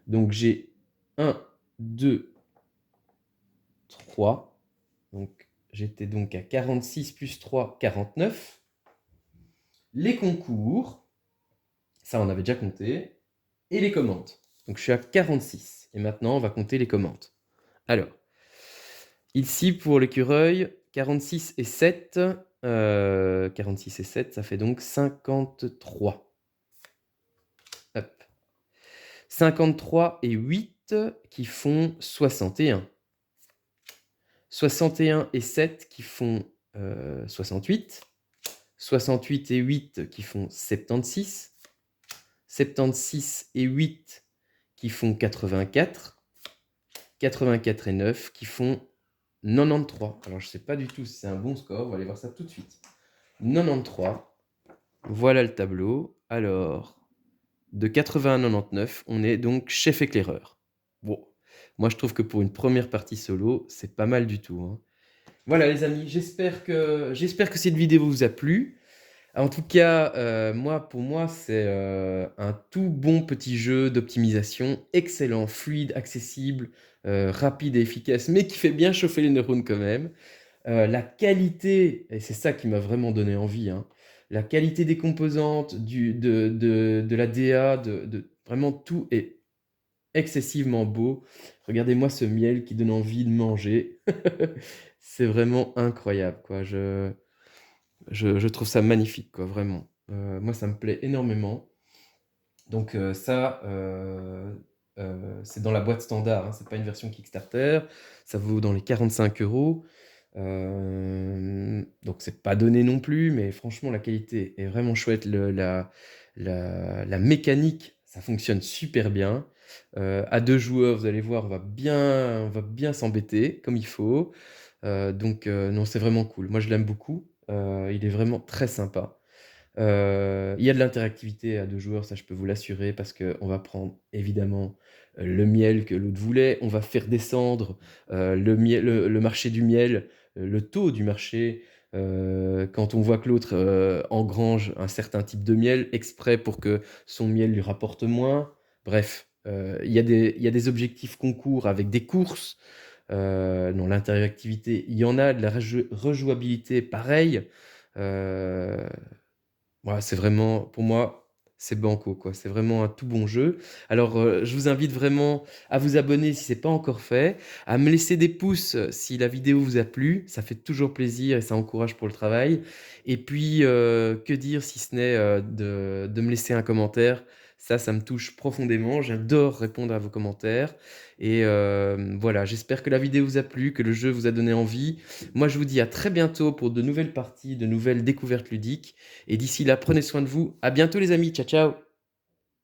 Donc j'ai 1, 2, 3. Donc j'étais donc à 46 plus 3, 49. Les concours, ça on avait déjà compté. Et les commandes. Donc je suis à 46. Et maintenant on va compter les commandes. Alors, ici pour l'écureuil, 46 et 7. 46 et 7, ça fait donc 53. Hop. 53 et 8, 8 qui font 61. 61 et 7 qui font 68. 68 et 8 qui font 76. 76 et 8 qui font 84. 84 et 9 qui font 93. Alors, je ne sais pas du tout si c'est un bon score. On va aller voir ça tout de suite. 93. Voilà le tableau. Alors, de 80 à 99, on est donc chef éclaireur. Bon, moi, je trouve que pour une première partie solo, c'est pas mal du tout, hein. Voilà, les amis, j'espère que cette vidéo vous a plu. En tout cas, pour moi, c'est un tout bon petit jeu d'optimisation, excellent, fluide, accessible, rapide et efficace, mais qui fait bien chauffer les neurones quand même. La qualité, et c'est ça qui m'a vraiment donné envie, hein, la qualité des composantes, de la DA, vraiment tout est excessivement beau. Regardez-moi ce miel qui donne envie de manger. C'est vraiment incroyable, quoi. Je trouve ça magnifique, quoi, vraiment. Moi, ça me plaît énormément. Donc ça, c'est dans la boîte standard, hein, c'est pas une version Kickstarter. Ça vaut dans les 45 €. Donc c'est pas donné non plus, mais franchement, la qualité est vraiment chouette. La mécanique, ça fonctionne super bien. À 2 joueurs, vous allez voir, on va bien s'embêter comme il faut. Donc non, c'est vraiment cool. Moi, je l'aime beaucoup. Il est vraiment très sympa. Il y a de l'interactivité à 2 joueurs, ça je peux vous l'assurer, parce qu'on va prendre évidemment, le miel que l'autre voulait. On va faire descendre, le marché du miel, le taux du marché, quand on voit que l'autre, engrange un certain type de miel exprès pour que son miel lui rapporte moins. Bref, il y a des objectifs concours avec des courses. Non, l'interactivité, il y en a, de la rejouabilité pareil. Heu Ouais, c'est vraiment pour moi, c'est banco, quoi. C'est vraiment un tout bon jeu. Alors, je vous invite vraiment à vous abonner si c'est pas encore fait, à me laisser des pouces, si la vidéo vous a plu, ça fait toujours plaisir et ça encourage pour le travail. Et puis, que dire si ce n'est, de me laisser un commentaire. Ça me touche profondément. J'adore répondre à vos commentaires et voilà, j'espère que la vidéo vous a plu, que le jeu vous a donné envie. Moi, je vous dis à très bientôt pour de nouvelles parties, de nouvelles découvertes ludiques. Et d'ici là, prenez soin de vous. À bientôt les amis. Ciao, ciao.